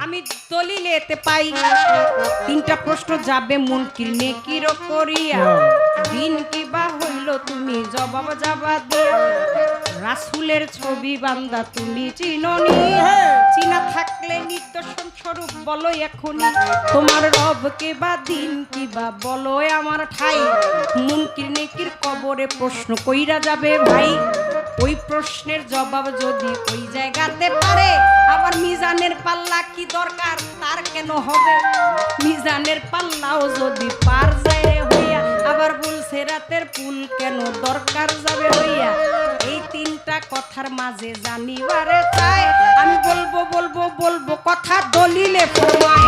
আমি দলিলে এতে পাই 3টা প্রশ্ন যাবে মুনকির নেকির করিয়া দিন কি বা হইল তুমি জবাব যাবা দিয়া রাসূলের ছবি বান্দা তুমি চিননি চিনা থাকলে নিদর্শন স্বরূপ বলো এখনি তোমার রব কে বা দিন কি বা বলো আমার ঠাই মুনকির নেকির কবরে প্রশ্ন কইরা যাবে ভাই ওই প্রশ্নের জবাব যদি ওই জায়গাতে পারে আবার মিজানের পাল্লা কি দরকার তার কেন হবে মিজানের পাল্লাও যদি পার যায় রে হইয়া আবার বলছে রাতের পুল কেন দরকার যাবে হইয়া এই 3টা কথার মাঝে জানিবারে চাই আমি বলবো বলবো বলবো কথা দলিলে ফরমায়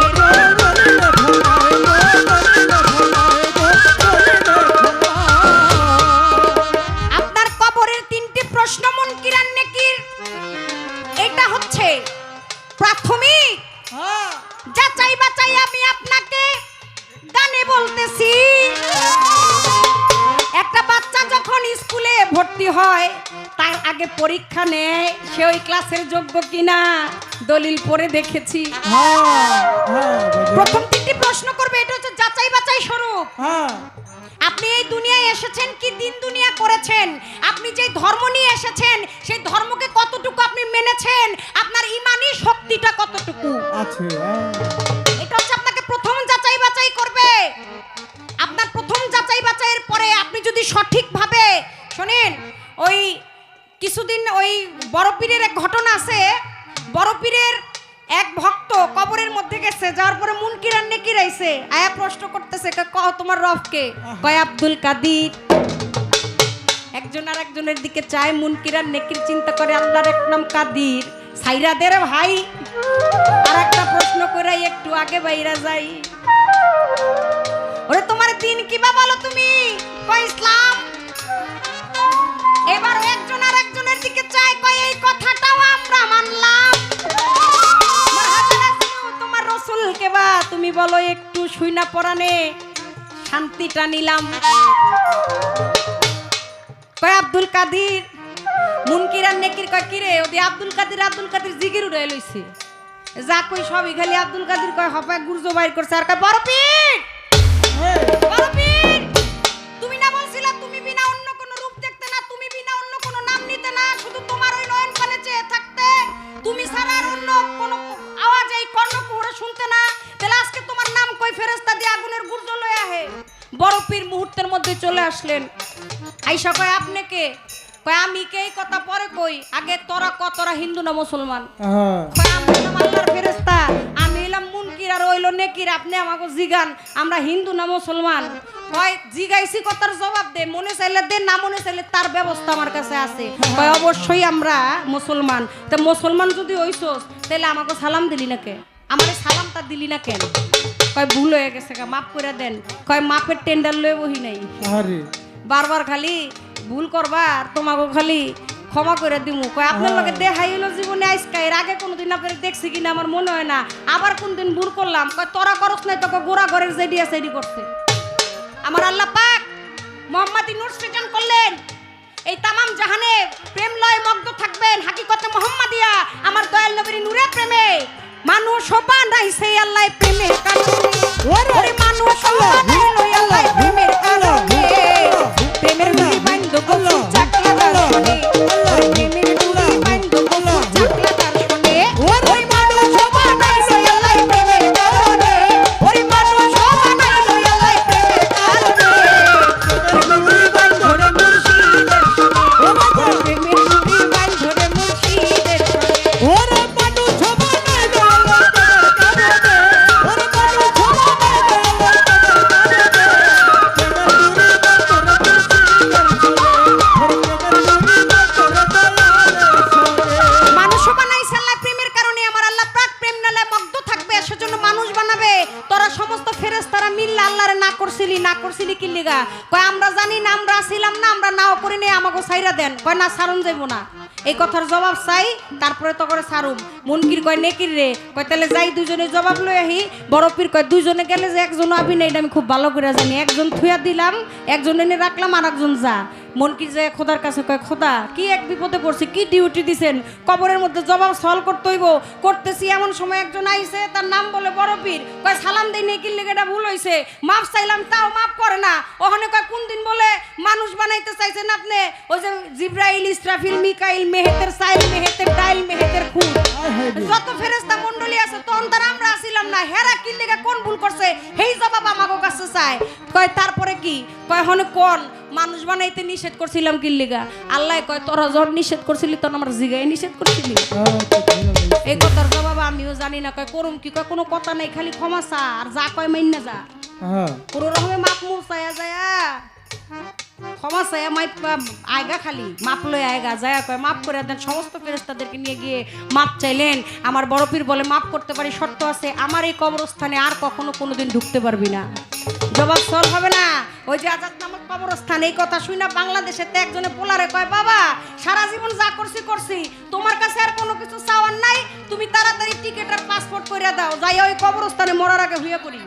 আপনার কবরের 3টি প্রশ্ন মুনকির আর নেকির এটা হচ্ছে প্রাথমিক যাচাই বাছাই আমি আপনাকে গানে বলতেছি একটা বাচ্চা যখন স্কুলে ভর্তি হয় তার আগে পরীক্ষা নেয় সে ওই ক্লাসের যোগ্য কিনা দলিল পড়ে দেখেছি প্রথম 3টি প্রশ্ন করবে এটা হচ্ছে যাচাই বাছাই স্বরূপ আপনি এই দুনিয়ায় এসেছেন কি দিন দুনিয়া করেছেন আপনি যে ধর্ম নিয়ে এসেছেন সেই ধর্মকে কতটুকু আপনি মেনেছেন আপনার ঈমানি শক্তিটা কতটুকু আছে এটা হচ্ছে আপনাকে প্রথম যাচাই বাছাই করবে আপনার প্রথম যাচাই বাছাইয়ের পরে আপনি যদি সঠিকভাবে শুনেন ওই কিছুদিন ওই বড় পীরের এক ঘটনা আছে বড় পীরের এক ভক্ত কবরের মধ্যে গেছে যাওয়ার পরে মুনকির আর নেকির আইছে আয়া প্রশ্ন করতেছে কও তোমার রবকে কয় আব্দুল কাদির একজন আর একজনের দিকে চায় মুনকির আর নেকির চিন্তা করে আল্লাহর এক নাম কাদির সাইরা দে রে ভাই আর একটা প্রশ্ন করে একটু আগে বাইরা যাই ওরে তোমার দিন কি বা বলো তুমি কয় ইসলাম এবার একজন আর একজনের দিকে চায় কয় এই কথাটাও আমরা মানলাম তোমার রাসূল কে বা তুমি বলো একটু শুইনা পরানে শান্তিটা নিলাম কয় আব্দুল কাদির মুনকির আর নেকির কয় কি রে ওদি আব্দুল কাদির জিগির উড়াই লইছে যা কই সবই খালি আব্দুল কাদির কয় হপা গুরজো বাইর করছে আর কয় বড় পীর তুমি না বলছিলা তুমি বিনা অন্য কোনো রূপ দেখতে না তুমি বিনা অন্য কোনো নাম নিতে না শুধু তোমার ওই নয়ন কানে চেয়ে থাকতে তুমি ছাড়া আর অন্য কোনো আওয়াজ এই কর্ণকুহরে শুনতে না তাহলে আজকে তোমার নাম কই ফেরেশতা দিয়ে আগুনের গুরজো লয়ে আহে বড় পীর মুহূর্তের মধ্যে চলে আসলেন আইসা কয় আপনি কে কয় আমি কে এই কথা পরে কই আগে তোরা হিন্দু না মুসলমান কয় আমি হলাম আল্লাহর ফেরেশতা আমি হলাম মুনকির আর হইলো নেকির, আপনি আমাকে জিগান আমরা হিন্দু না মুসলমান। হয় জিগাইছি কথার জবাব দেন, মনে চাইলে দেন, না মনে চাইলে তার ব্যবস্থা আমার কাছে আছে। হয় অবশ্যই আমরা মুসলমান। তা মুসলমান যদি হইছস তাহলে আমাকে সালাম দিলি না কে, আমার সালামটা দিলি না কেন? কয় ভুল হয়ে গেছে, মাফ করে দেন। কয় মাপের টেন্ডার লয়ে বহি নাই, আরে বারবার খালি ভুল করবা আর তোমাকে খালি ক্ষমা করে দিমু। কয় আপনার লগে দেখাই হলো জীবনে আজকে, এর আগে কোনোদিন আপনার দেখছি কিনা আমার মনে হয় না। আবার কোনদিন ভুল করলাম? কয় তোরা করস নাই, তোকে গোড়া ঘরের জেডি আছে এডি করছে। আমার আল্লাহ পাক মোহাম্মদী নূর সৃজন করলেন, এই তামাম জাহানে প্রেম লয়ে মগ্ন থাকবেন হাকিকতে মোহাম্মদিয়া আমার দয়াল নবীর নূরের প্রেমে। মানুষ বানাইছে আল্লাহ প্রেমের কারণে, ওরে মানুষ বানাইলো আল্লাহ প্রেমের কারণে। প্রেমের ডুরি বান্ধ গো চাকলা দর্শনে, ওরে প্রেমের ডুরি বান্ধ গো চাকলা দর্শনে। ওরে মানুষ বানাইছে আল্লাহ প্রেমের কারণে, ওরে মানুষ বানাইলো আল্লাহ প্রেমের কারণে। প্রেমের ডুরি বান্ধ রে মুর্শিদের শনে, ওরে প্রেমের ডুরি বান্ধ রে মুর্শিদের শনে। ওরে মানুষ বানাইলো আল্লাহ প্রেমের কারণে, ওরে মানুষ বানাইলো আল্লাহ প্রেমের কারণে। মানুষ বানাইছে আল্লাহ প্রেমের কারণে, আমার আল্লাহ পাক প্রেম নালে মগ্ন থাকবে, সেজন্য মানুষ বানাবে। তোরা সমস্ত ফেরেশতারা মিল্লা আল্লাহরে না করছিলি কি লিগা? কয় আমরা জানি না, আমরা ছিলাম না, আমরা নাও করি নাই, আমাকে ছাইরা দেন। কয় না, ছাড়ুন যাইব না। এই কথার জবাব চাই, তারপরে তো করে ছাড়ুম। মুনকির কয় নেকির রে, কয় তাহলে যাই দুজনে জবাব লই আহি। বড় পীর কয় দুজনে গেলে যে একজন আবি না, এটা আমি খুব ভালো করে জানি। একজন থুয়া দিলাম, একজন এনে রাখলাম, আর একজন যা। মনকির যায় খোদার কাছে, কয় খোদা কি এক বিপদে পড়ছি, কি ডিউটি দিছেন, কবরের মধ্যে জবাব সলভ করতে হইব, করতেছি। এমন সময় একজন আইছে, তার নাম বলে বড় পীর। কয় সালাম দেই নেকির লেগে এটা ভুল হইছে, মাফ চাইলাম তাও মাফ করে না। ওখানে কয় কোন দিন বলে মানুষ বানাইতে চাইছেন আপনি? ওই যে জিব্রাইল, ইসরাফিল, মিকাইল, মেহেতের সাইল, মেহেতের ডাইল, মেহেতের খুন, যত ফেরেশতা মণ্ডলী আছে তখন তার আমরা আসিলাম না। হেরা কি লেগে কোন ভুল করছে, সেই জবাব আমাকে কাছে চায়। কয় তারপরে কি? কয় হনে কোন মানুষ বানাইতে নিষেধ করছিলাম কি লিগা? আল্লাহ কয় তোরা যখন নিষেধ করছিলি তখন আমার জিগায় নিষেধ করছিলি। এই কথার জবাব আমিও জানি না। কয় করুম কি? কয় কোনো কথা নাই, খালি ক্ষমা চা, আর যা কয় মাইন্না যা। পুরো রকমে মাপ মুখ চায়া যায়, ক্ষমা চায়া মাইপ আয়গা, খালি মাপ লয় আয়গা যায়। কয় মাপ করে দেন। সমস্ত ফেরেশতাদেরকে নিয়ে গিয়ে মাপ চাইলেন। আমার বড় পীর বলে মাপ করতে পারি, শর্ত আছে, আমার এই কবরস্থানে আর কখনো কোনোদিন ঢুকতে পারবি না। জবাব সল হবে না। ওই যে আজাদ নামক কবরস্থান, এই কথা শুই না বাংলাদেশে একজনে পোলারে কয় বাবা সারা জীবন যা করছি, তোমার কাছে আর কোনো কিছু চাওয়ার নাই, তুমি তাড়াতাড়ি টিকিট আর পাসপোর্ট করে দাও, যাই ওই কবরস্থানে মরার আগে হইয়া পড়ি।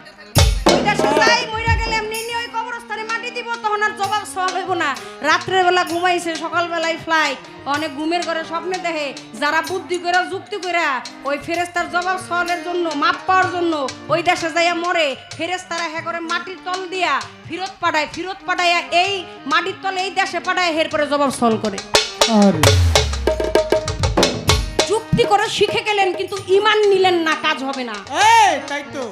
ওই দেশে যাই, মইরা গেলে এমনি ওই কবরস্থানে মাটি দিব, তখন আর জবাব সল হইব না। রাত্রের বেলা ঘুমাইছে, সকালবেলায় ফ্লাইট, অনেক ঘুমের ঘরে স্বপ্নে দেখে। যারা বুদ্ধি করে যুক্তি করে ওই ফেরেশতার জবাব সলের জন্য, মাপ পাওয়ার জন্য ওই দেশে যাইয়া মরে, ফেরেশতারা হ্যাঁ করে মাটির তল দিয়া ফিরত পাঠায় এই মাটির তলে এই দেশে পাঠায়, এরপরে জবাব সল করে। যুক্তি করে শিখে গেলেন কিন্তু ঈমান নিলেন না, কাজ হবে না। তাই তো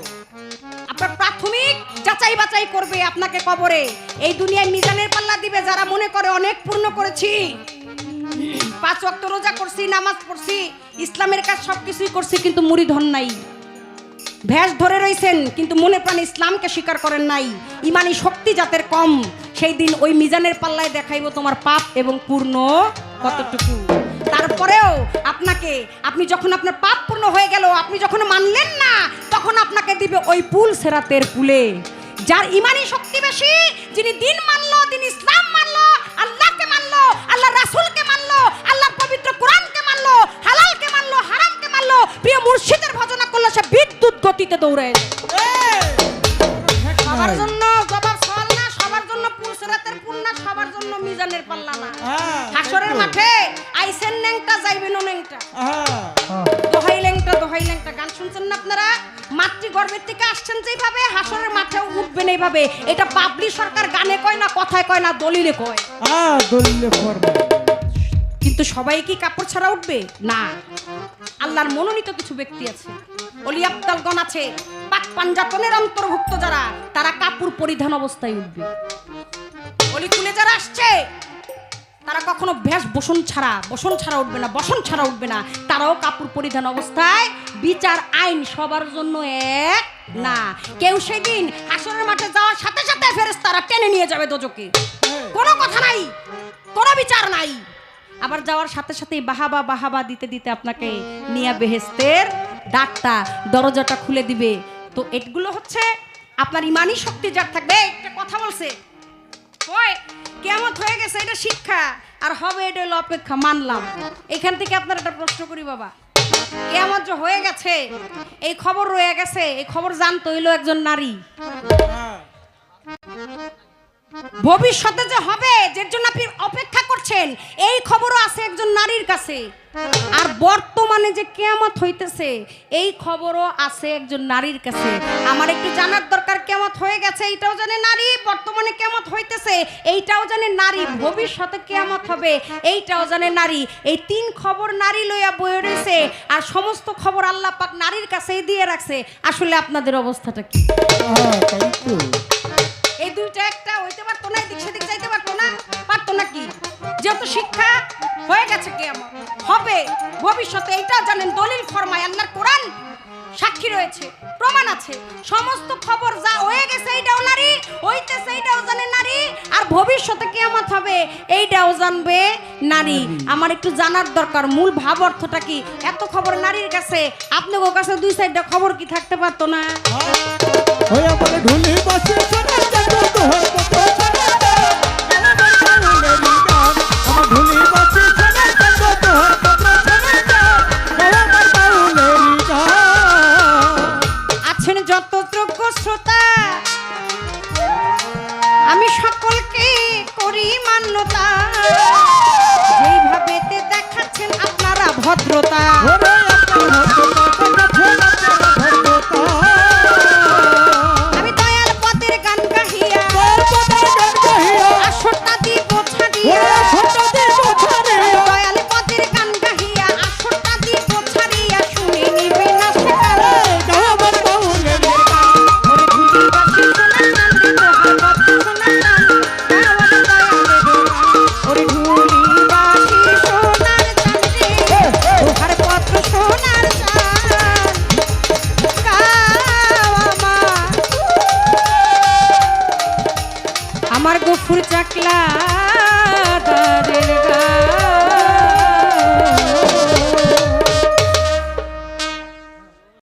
আপনার প্রাথমিক যাচাই বাছাই করবে আপনাকে কবরে। এই দুনিয়ায় মিজানের পাল্লা দিবে যারা মনে করে অনেক পূর্ণ করেছি, 5 ওয়াক্ত রোজা করছি, নামাজ পড়ছি, ইসলামের কাজ সবকিছুই করছি, কিন্তু মুরিদ হন নাই। ভেষ ধরে রইছেন কিন্তু মনে প্রাণে ইসলামকে স্বীকার করেন নাই। ইমানি শক্তি যাদের কম, সেই দিন ওই মিজানের পাল্লায় দেখাইব তোমার পাপ এবং পূর্ণ কতটুকু। তারপরেও আপনি যখন আপনার পাপ পূর্ণ হয়ে গেল, আপনি যখন মানলেন না, তখন আপনাকে দিবে ওই পুল সেরাতের পুলে। যার ইমানি শক্তি বেশি, যিনি দিন মানলো, দিন ইসলাম মানলো, আল্লাহকে মানলো, আল্লাহ রাসূলকে মানলো, আল্লাহর পবিত্র কোরআনকে মানলো, হালালকে মানলো, হারামকে মানলো, প্রিয় মুর্শিদের ভজনা করলো, সে বিদ্যুৎ গতিতে দৌড়ে। সবার জন্য জবাব সওয়াল না, সবার জন্য পুল সেরাতের পুল না, সবার জন্য মিজানের পাল্লা না। হাসরের মাঠে আইসেন ন্যাংটা, যাইবেন ন্যাংটা। দোহাই ল্যাংটা গান শুনছেন না আপনারা? মাতৃগর্ভের থেকে আসছেন যেভাবে, হাসরের মাঠে উঠবেন এইভাবে। এটা বাবলি সরকার গানে কয় না, কথায় কয় না, দলিলে কয়। দলিলে করবে। কিন্তু সবাই কি কাপড় ছাড়া উঠবে না? আল্লাহর মনোনীত কিছু ব্যক্তি আছে, অলি আব্দালগণ আছে, পাক পাঞ্জাতনের অন্তর্ভুক্ত যারা, তারা কাপড় পরিধান অবস্থায় উঠবে। অলি কুলে যারা আসছে তারা কখনো ভেষ বসন ছাড়া উঠবে না, বসন ছাড়া উঠবে না। তারাও কাপড় পরিধান অবস্থায় বিচার আইন সবার জন্য এক না। কেউ সেদিন হাসরের মাঠে যাওয়ার সাথে সাথে ফেরেশতারা টেনে নিয়ে যাবে দোজকে, কোনো কথা নাই, কোনো বিচার নাই। আবার যাওয়ার সাথে সাথেই বাহাবা দিতে দিতে আপনাকে নিয়ে বেহেশতের দ্বারটা, দরজাটা খুলে দিবে। তো এগুলো হচ্ছে আপনার ইমানি শক্তি যার থাকবে। একটা কথা বলছে, ওই কিয়ামত হয়ে গেছে, এটা শিক্ষা, আর হবে এটা হলো অপেক্ষা, মানলাম। এখান থেকে আপনার একটা প্রশ্ন করি বাবা, কিয়ামত যে হয়ে গেছে, এই খবর রয়ে গেছে, এই খবর জানতো হইলো একজন নারী। ভবিষ্যতে যে হবে, যার জন্য আপনি অপেক্ষা করছেন, এই খবরও আছে একজন নারীর কাছে। আর বর্তমানে যে কিয়ামত হইতেছে, এই খবরও আছে একজন নারীর কাছে। আমার একটু জানার দরকার, কিয়ামত হয়ে গেছে এইটাও জানে নারী, বর্তমানে কিয়ামত হইতেছে এইটাও জানে নারী, ভবিষ্যতে কিয়ামত হবে এইটাও জানে নারী। এই তিন খবর নারী লইয়া বয়ে রয়েছে, আর সমস্ত খবর আল্লাহ পাক নারীর কাছেই দিয়ে রাখছে। আসলে আপনাদের অবস্থাটা কি? তাই তো। এই দুইটা একটা হইতে পারতো না, এদিক সেদিক যাইতে পারতো না, পারতো না কি? যেহেতু শিক্ষা হয়ে গেছে, কিয়ামত হবে ভবিষ্যতে, এইটা জানেন, দলিল ফরমায় আল্লাহর কোরআন সাক্ষী রয়েছে, প্রমাণ আছে। সমস্ত খবর যা হয়ে গেছে এইটাও নারী, হইতেছে এইটাও জানে নারী, আর ভবিষ্যতে কিয়ামত হবে এইটাও জানবে নারী। আমার একটু জানার দরকার মূল ভাব অর্থটা কি। এত খবর নারীর কাছে, আপনাদের কাছে দুই সাইডটা খবর কি থাকতে পারতো না? ওই আমার ঢুলি বাসে সোনার চাঁদ তোহার কত সোনার আমার ঢুলি বাসে সোনার চাঁদ তোহার কত সোনার আমার বাউলের গান। আছেন যত যোগ্য শ্রোতা, আমি সকলকে করি মান্যতা, যেইভাবে দেখাচ্ছেন আপনারা ভদ্রতা। ওরে আপনার ভদ্রতা ভদ্রতা। আমি দয়াল পদের গান গাহিয়া আসরটা দিব ছাড়িয়া, দয়াল পদের গান গাহিয়া আসরটা দিব ছাড়িয়া, শুনে নিবে না সেকালে ওরে ধুলি বাসি সোনার চাঁদ তোহার কত সোনার চাঁদ, গাওয়ার দয়ালে ওরে ধুলি বাসি সোনার চাঁদ তোহার কত সোনার চাঁদ, আমার গফুর চাকলা